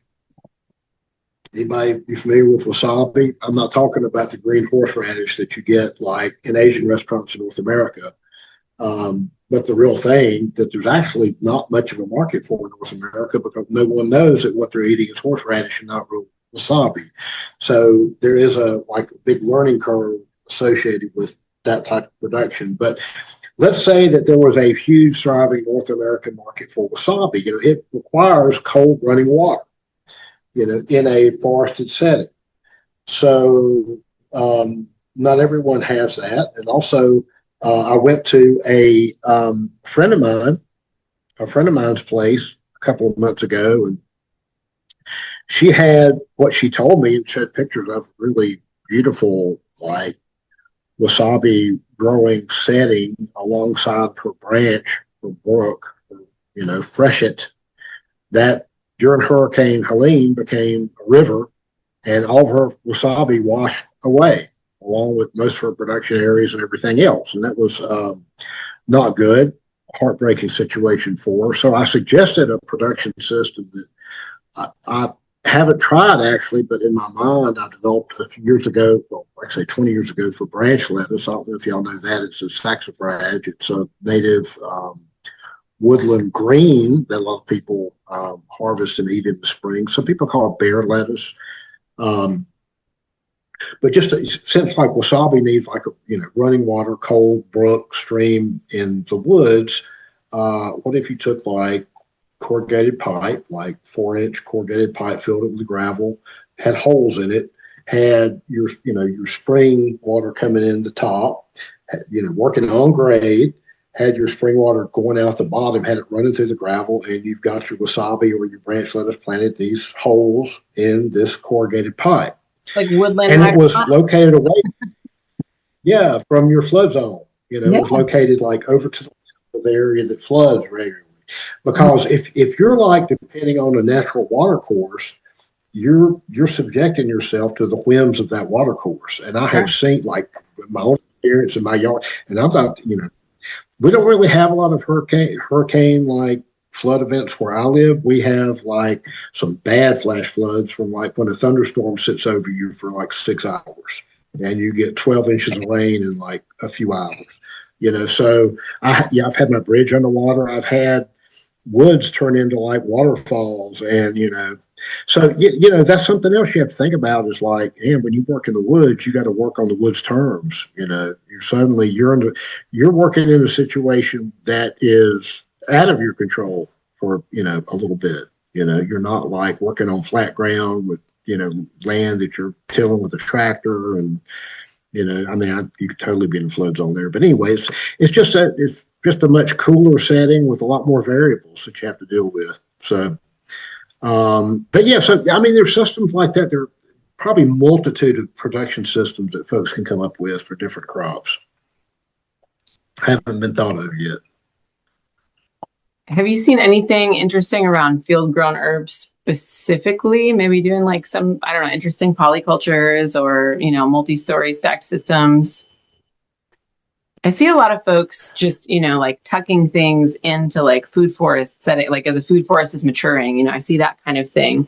Anybody be familiar with wasabi? I'm not talking about the green horseradish that you get like in Asian restaurants in North America. But the real thing that there's actually not much of a market for in North America because no one knows that what they're eating is horseradish and not real wasabi. So there is a big learning curve associated with that type of production. But let's say that there was a huge thriving North American market for wasabi. It requires cold running water, in a forested setting. So not everyone has that. And also, I went to a friend of mine's place a couple of months ago, and she had what she told me and showed pictures of really beautiful, like wasabi growing setting alongside her branch or brook, freshet that during Hurricane Helene became a river, and all of her wasabi washed away, along with most of her production areas and everything else. And that was not good, heartbreaking situation for her. So I suggested a production system that I haven't tried actually, but in my mind, I developed a few years ago, well, actually 20 years ago for branch lettuce. I don't know if y'all know that. It's a saxifrage. It's a native woodland green that a lot of people harvest and eat in the spring. Some people call it bear lettuce. But just since like wasabi needs running water, cold brook, stream in the woods, what if you took like corrugated pipe, like 4-inch corrugated pipe, filled it with gravel, had holes in it, had your spring water coming in the top, working on grade, had your spring water going out the bottom, had it running through the gravel, and you've got your wasabi or your branch lettuce planted these holes in this corrugated pipe. Like woodland. And it was located away, from your flood zone. It was located like over to the area that floods regularly. Because if you're like depending on a natural water course, you're subjecting yourself to the whims of that water course. And I have seen like my own experience in my yard, and I'm not, we don't really have a lot of hurricane like flood events where I live. We have like some bad flash floods from like when a thunderstorm sits over you for like 6 hours and you get 12 inches of rain in like a few hours. So I've had my bridge underwater. I've had woods turn into like waterfalls, and so that's something else you have to think about is like, man, when you work in the woods, you got to work on the woods terms. You're working in a situation that is out of your control for a little bit. You're not like working on flat ground with land that you're tilling with a tractor, and you could totally be in the flood zone there. But anyways, it's just a much cooler setting with a lot more variables that you have to deal with. So, but yeah, so there's systems like that. There are probably multitude of production systems that folks can come up with for different crops. Haven't been thought of yet. Have you seen anything interesting around field grown herbs specifically? Maybe doing like some, I don't know, interesting polycultures or, multi-story stacked systems? I see a lot of folks just, like tucking things into like food forest setting, like as a food forest is maturing, I see that kind of thing,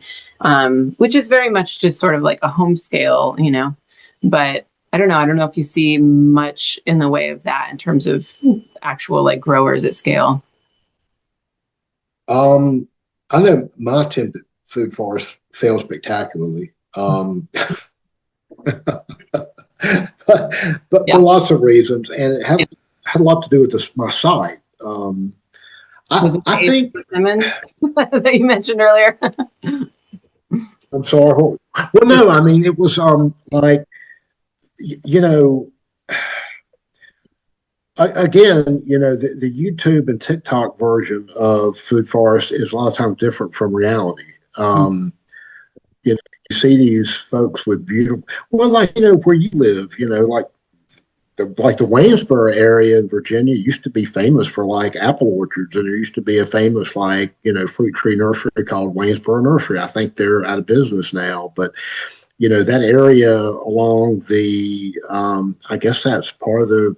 which is very much just sort of like a home scale, but I don't know if you see much in the way of that in terms of actual like growers at scale. I know my temperate food forest failed spectacularly. But for lots of reasons, and it had a lot to do with my site. Was it I think, Simmons that you mentioned earlier? I'm sorry. Well, no, I mean, it was like, you know, again, the YouTube and TikTok version of food forest is a lot of times different from reality. You know, you see these folks with beautiful, well, like, where you live, like the Waynesboro area in Virginia used to be famous for like apple orchards, and there used to be a famous like fruit tree nursery called Waynesboro Nursery. I think they're out of business now, but that area along the I guess that's part of the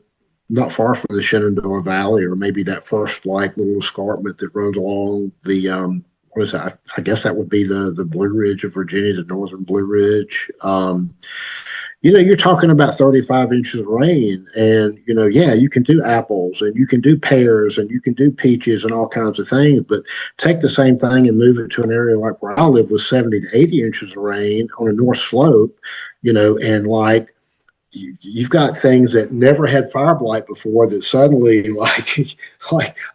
not far from the Shenandoah Valley, or maybe that first like little escarpment that runs along the what is that? I guess that would be the Blue Ridge of Virginia, the northern Blue Ridge. You're talking about 35 inches of rain, and yeah, you can do apples and you can do pears and you can do peaches and all kinds of things, but take the same thing and move it to an area like where I live with 70 to 80 inches of rain on a north slope, and like you've got things that never had fire blight before that suddenly like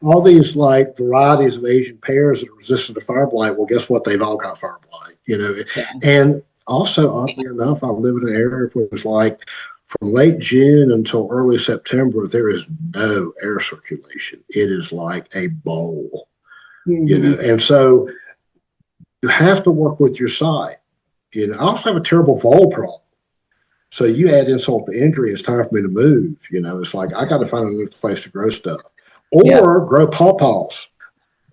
all these like varieties of Asian pears that are resistant to fire blight. Well, guess what? They've all got fire blight, Yeah. and also, oddly enough, I live in an area where it's like from late June until early September, there is no air circulation. It is like a bowl, and so you have to work with your site. I also have a terrible vole problem. So you add insult to injury, it's time for me to move. It's like I got to find another place to grow stuff, or grow pawpaws,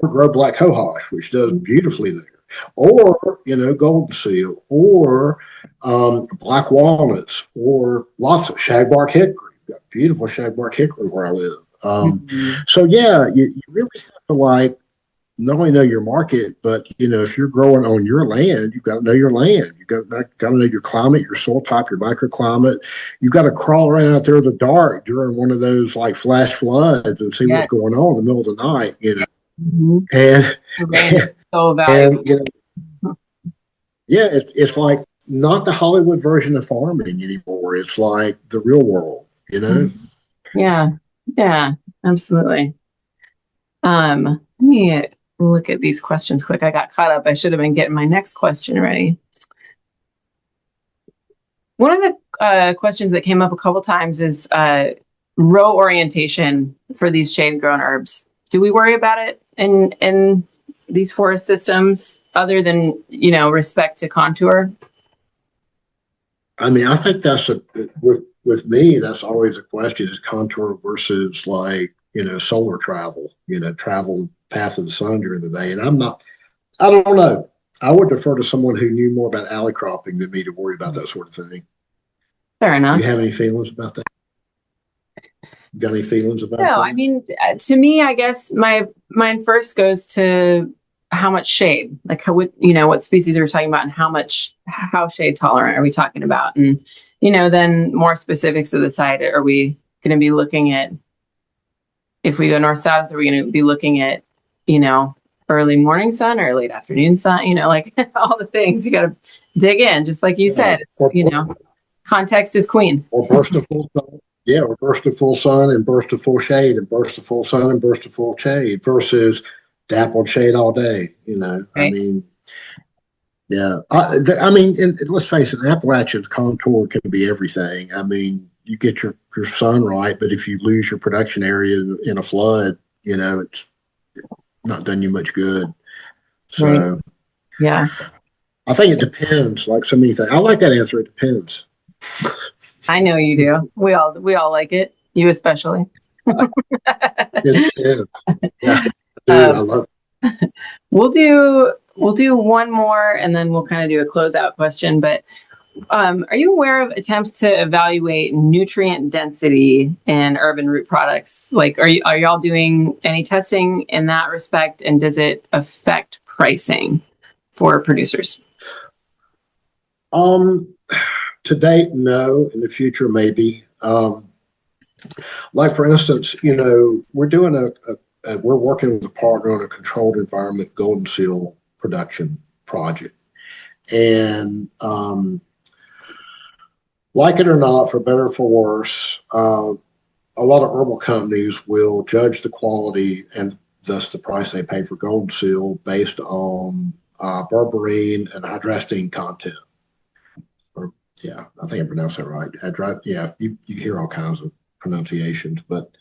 or grow black cohosh, which does beautifully there, or golden seal, or black walnuts, or lots of shagbark hickory. We've got beautiful shagbark hickory where I live. So yeah, you really have to like not only know your market, but if you're growing on your land, you've got to know your land. You've got to know your climate, your soil type, your microclimate. You've got to crawl around out there in the dark during one of those like flash floods and see what's going on in the middle of the night. And so valuable. Yeah, it's like not the Hollywood version of farming anymore. It's like the real world. Yeah, absolutely. Let me look at these questions quick. I got caught up. I should have been getting my next question ready. One of the questions that came up a couple times is row orientation for these shade grown herbs. Do we worry about it in these forest systems other than, respect to contour? I mean, I think that's with me, that's always a question, is contour versus like, solar travel, travel path of the sun during the day. And I don't know. I would defer to someone who knew more about alley cropping than me to worry about that sort of thing. Fair enough. Do you have any feelings about that? You got any feelings about that? No, I mean, to me, I guess mine first goes to how much shade, like what species are we talking about, and how shade tolerant are we talking about? And, then more specifics of the site, are we going to be looking at, if we go north-south, are we going to be looking at, early morning sun or late afternoon sun, like all the things you got to dig in, just like you said, context is queen. Or burst of full sun. Yeah, or burst of full sun and burst of full shade and burst of full sun and burst of full shade versus dappled shade all day, Right. I mean, yeah. I mean, and let's face it, Appalachian's contour can be everything. I mean, you get your sun right, but if you lose your production area in a flood, it's not done you much good. So, right. Yeah. I think it depends, like so many things. I like that answer. It depends. I know you do. We all like it. You especially. Yeah. I love it. We'll do one more, and then we'll kind of do a closeout question. But are you aware of attempts to evaluate nutrient density in urban root products? Like, are y'all doing any testing in that respect, and does it affect pricing for producers? To date, no. In the future, maybe. Like for instance, we're doing we're working with a partner on a controlled environment golden seal production project, and like it or not, for better or for worse, a lot of herbal companies will judge the quality and thus the price they pay for golden seal based on berberine and hydrastine content. Or yeah, I think I pronounced that right. Yeah, you hear all kinds of pronunciations, but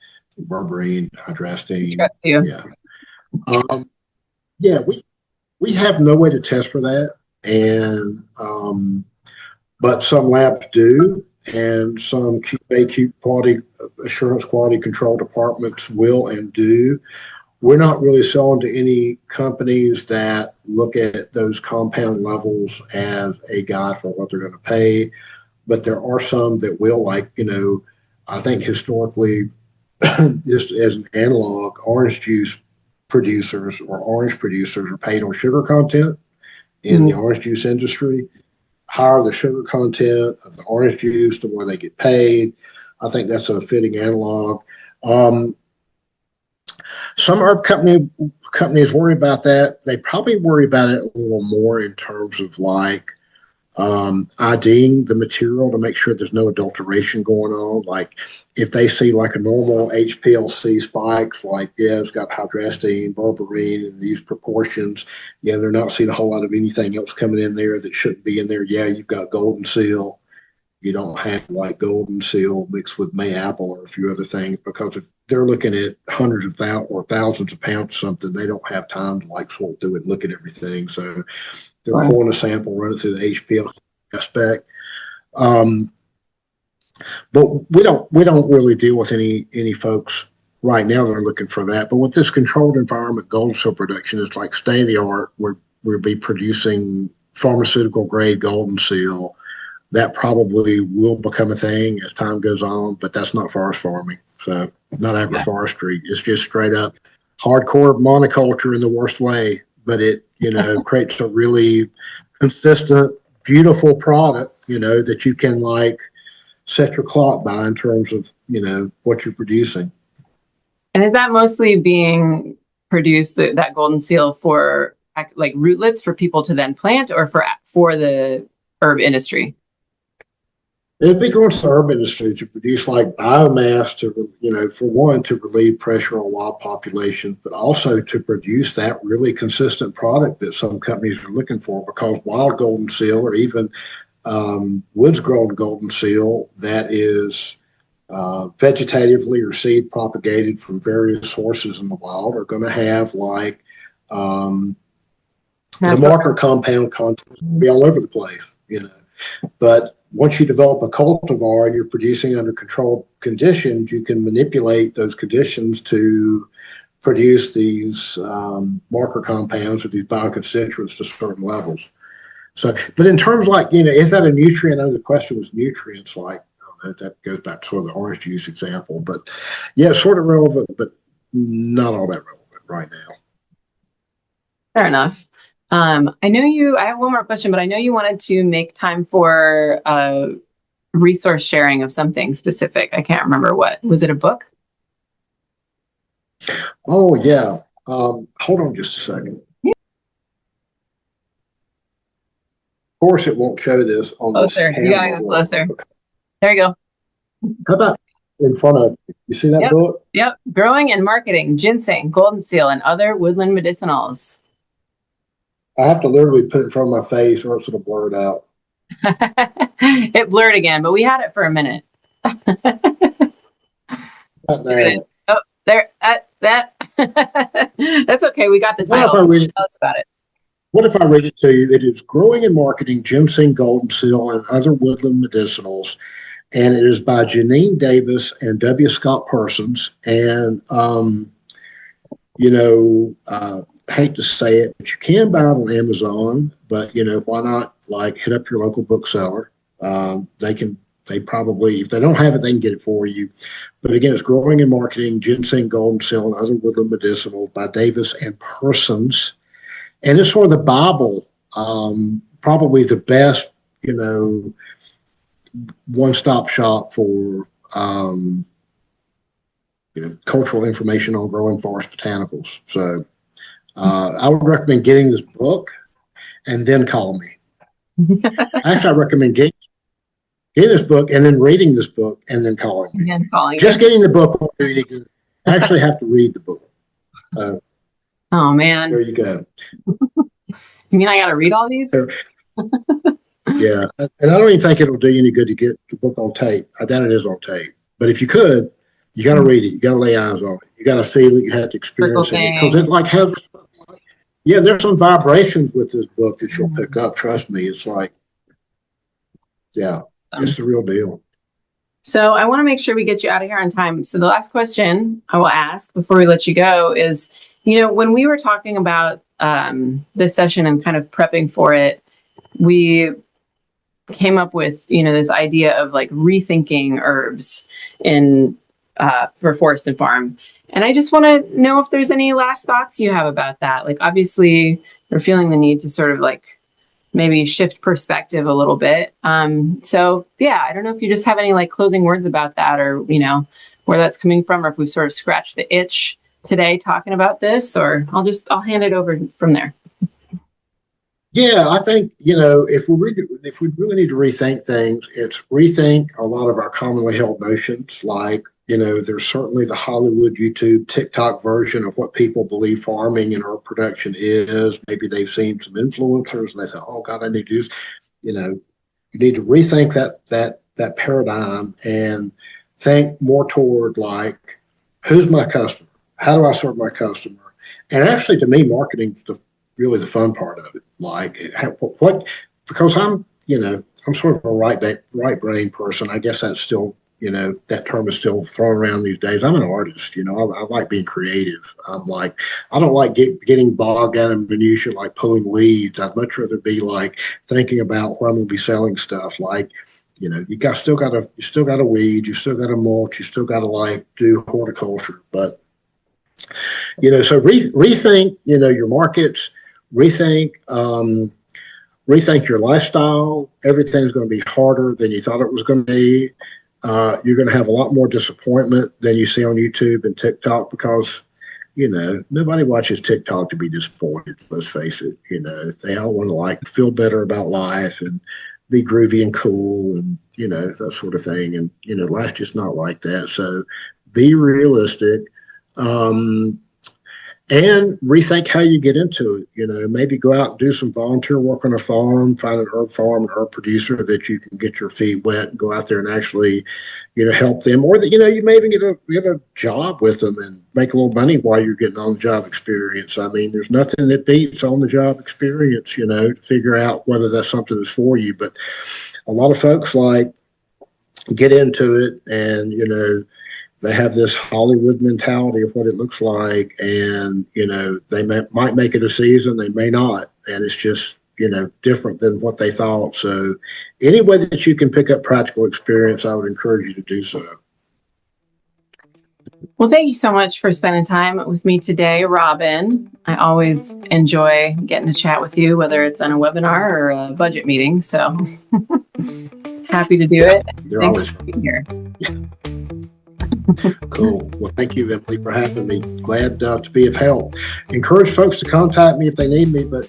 berberine, hydrastine, yeah. Yeah, we have no way to test for that, and but some labs do, and some QA quality assurance quality control departments will and do. We're not really selling to any companies that look at those compound levels as a guide for what they're going to pay, but there are some that will, like, I think historically, just as an analog, orange juice producers or orange producers are paid on sugar content in the orange juice industry. Higher the sugar content of the orange juice, the more they get paid. I think that's a fitting analog. Some herb companies worry about that. They probably worry about it a little more in terms of like IDing the material to make sure there's no adulteration going on. Like if they see like a normal HPLC spikes, like, yeah, it's got hydrastine, berberine in these proportions. Yeah, they're not seeing a whole lot of anything else coming in there that shouldn't be in there. Yeah, you've got golden seal. You don't have like golden seal mixed with mayapple or a few other things, because if they're looking at hundreds of thousands of pounds of something, they don't have time to like sort through it and look at everything. So they're pulling a sample, run it through the HPLC aspect. But we don't really deal with any folks right now that are looking for that. But with this controlled environment golden seal production, it's like state of the art. We'll be producing pharmaceutical grade golden seal. That probably will become a thing as time goes on, but that's not forest farming. So not agroforestry. It's just straight up hardcore monoculture in the worst way, but it, creates a really consistent, beautiful product, that you can like set your clock by in terms of, what you're producing. And is that mostly being produced, that golden seal, for like rootlets for people to then plant, or for the herb industry? It'd be going to the herb industry to produce like biomass to, for one, to relieve pressure on wild populations, but also to produce that really consistent product that some companies are looking for, because wild golden seal or even woods grown golden seal that is vegetatively or seed propagated from various sources in the wild are going to have like the marker compound content will be all over the place, but once you develop a cultivar and you're producing under controlled conditions, you can manipulate those conditions to produce these marker compounds or these bioconstituents to certain levels. So, but in terms like, is that a nutrient? I know the question was nutrients, like, I don't know if that goes back to sort of the orange juice example, but yeah, sort of relevant, but not all that relevant right now. Fair enough. I have one more question, but I know you wanted to make time for resource sharing of something specific. I can't remember what. Was it a book? Oh, yeah. Hold on just a second. Yeah. Of course, it won't show this on closer. You gotta go closer. There you go. How about in front of you? See that book? Yep. Growing and Marketing Ginseng, Golden Seal, and Other Woodland Medicinals. I have to literally put it in front of my face or else it'll blur it out. It blurred again, but we had it for a minute. Oh, there. That's okay. We got the title. Tell us about it. What if I read it to you? It is Growing and Marketing Ginseng, Golden Seal, and Other Woodland Medicinals. And it is by Janine Davis and W. Scott Persons. And, hate to say it, but you can buy it on Amazon. But why not like hit up your local bookseller? They probably, if they don't have it, they can get it for you. But again, it's Growing and Marketing Ginseng, Golden Seal, and Other Woodland Medicinals by Davis and Persons, and it's sort of the Bible, probably the best one-stop shop for cultural information on growing forest botanicals. So. I would recommend getting this book and then call me. Actually, I recommend getting this book and then reading this book and then calling me. Just getting the book, I actually have to read the book. Oh, man. There you go. You mean I got to read all these? Yeah. And I don't even think it'll do you any good to get the book on tape. I doubt it is on tape. But if you could, you got to read it. You got to lay eyes on it. You got to feel it. You have to experience it. Because it like has, yeah, there's some vibrations with this book that you'll pick up. Trust me. It's like, yeah, it's the real deal. So I want to make sure we get you out of here on time. So the last question I will ask before we let you go is, when we were talking about this session and kind of prepping for it, we came up with, this idea of like rethinking herbs for forest and farm. And I just want to know if there's any last thoughts you have about that. Like, obviously we're feeling the need to sort of like maybe shift perspective a little bit. So yeah, I don't know if you just have any like closing words about that, or, where that's coming from, or if we've sort of scratched the itch today talking about this, or I'll hand it over from there. Yeah, I think, if we really need to rethink things, it's rethink a lot of our commonly held notions. Like, there's certainly the Hollywood, YouTube, TikTok version of what people believe farming and herb production is. Maybe they've seen some influencers and they say, oh God, I need to do this. You need to rethink that paradigm and think more toward like, who's my customer? How do I serve my customer? And actually, to me, marketing is really the fun part of it. Like, because I'm sort of a right brain person. I guess that's still, that term is still thrown around these days. I'm an artist, I like being creative. I don't like getting bogged down in minutia, like pulling weeds. I'd much rather be like thinking about where I'm going to be selling stuff. Like, you still got to weed, you still got to mulch, you still got to like do horticulture. But, so rethink, your markets, rethink your lifestyle. Everything's going to be harder than you thought it was going to be. You're going to have a lot more disappointment than you see on YouTube and TikTok because, nobody watches TikTok to be disappointed. Let's face it. They all want to like feel better about life and be groovy and cool and, that sort of thing. And, life's just not like that. So be realistic. And rethink how you get into it. Maybe go out and do some volunteer work on a farm, find an herb producer that you can get your feet wet and go out there and actually, help them. Or that, you may even get a job with them and make a little money while you're getting on the job experience. I mean, there's nothing that beats on the job experience, to figure out whether that's something that's for you. But a lot of folks like get into it and, they have this Hollywood mentality of what it looks like, and they might make it a season, they may not, and it's just different than what they thought. So any way that you can pick up practical experience, I would encourage you to do so. Well, thank you so much for spending time with me today, Robin. I always enjoy getting to chat with you, whether it's on a webinar or a budget meeting. So happy to do it. Thanks for being here. Yeah. Cool. Well, thank you, Emily, for having me. Glad to be of help. Encourage folks to contact me if they need me, but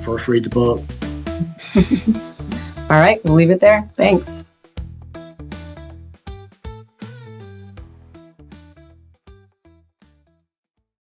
first read the book. All right, we'll leave it there. Thanks.